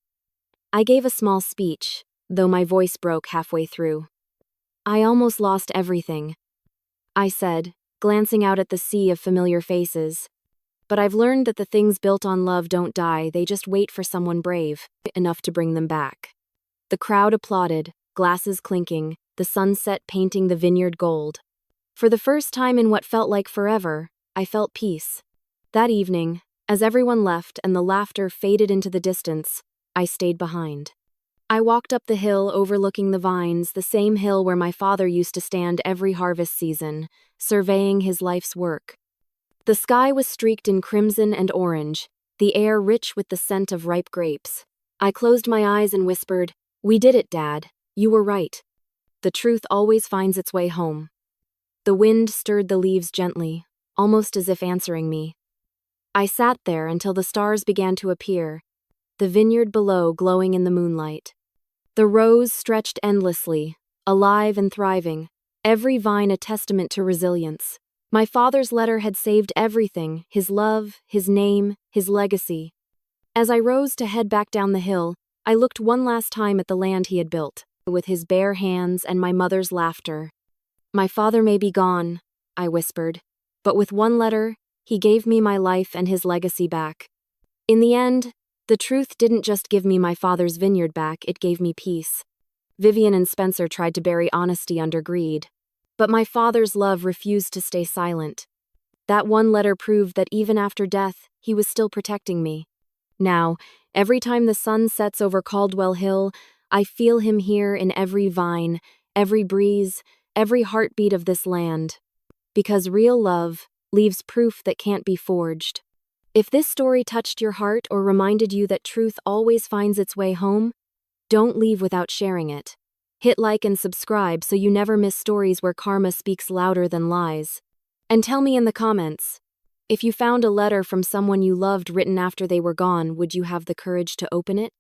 I gave a small speech, though my voice broke halfway through. "I almost lost everything," I said, glancing out at the sea of familiar faces. "But I've learned that the things built on love don't die, they just wait for someone brave enough to bring them back." The crowd applauded, glasses clinking, the sunset painting the vineyard gold. For the first time in what felt like forever, I felt peace. That evening, as everyone left and the laughter faded into the distance, I stayed behind. I walked up the hill overlooking the vines, the same hill where my father used to stand every harvest season, surveying his life's work. The sky was streaked in crimson and orange, the air rich with the scent of ripe grapes. I closed my eyes and whispered, "We did it, Dad. You were right. The truth always finds its way home." The wind stirred the leaves gently, almost as if answering me. I sat there until the stars began to appear, the vineyard below glowing in the moonlight. The rows stretched endlessly, alive and thriving, every vine a testament to resilience. My father's letter had saved everything, his love, his name, his legacy. As I rose to head back down the hill, I looked one last time at the land he had built, with his bare hands and my mother's laughter. "My father may be gone," I whispered, "but with one letter, he gave me my life and his legacy back." In the end, the truth didn't just give me my father's vineyard back, it gave me peace. Vivian and Spencer tried to bury honesty under greed, but my father's love refused to stay silent. That one letter proved that even after death, he was still protecting me. Now, every time the sun sets over Caldwell Hill, I feel him here in every vine, every breeze, every heartbeat of this land. Because real love leaves proof that can't be forged. If this story touched your heart or reminded you that truth always finds its way home, don't leave without sharing it. Hit like and subscribe so you never miss stories where karma speaks louder than lies. And tell me in the comments, if you found a letter from someone you loved written after they were gone, would you have the courage to open it?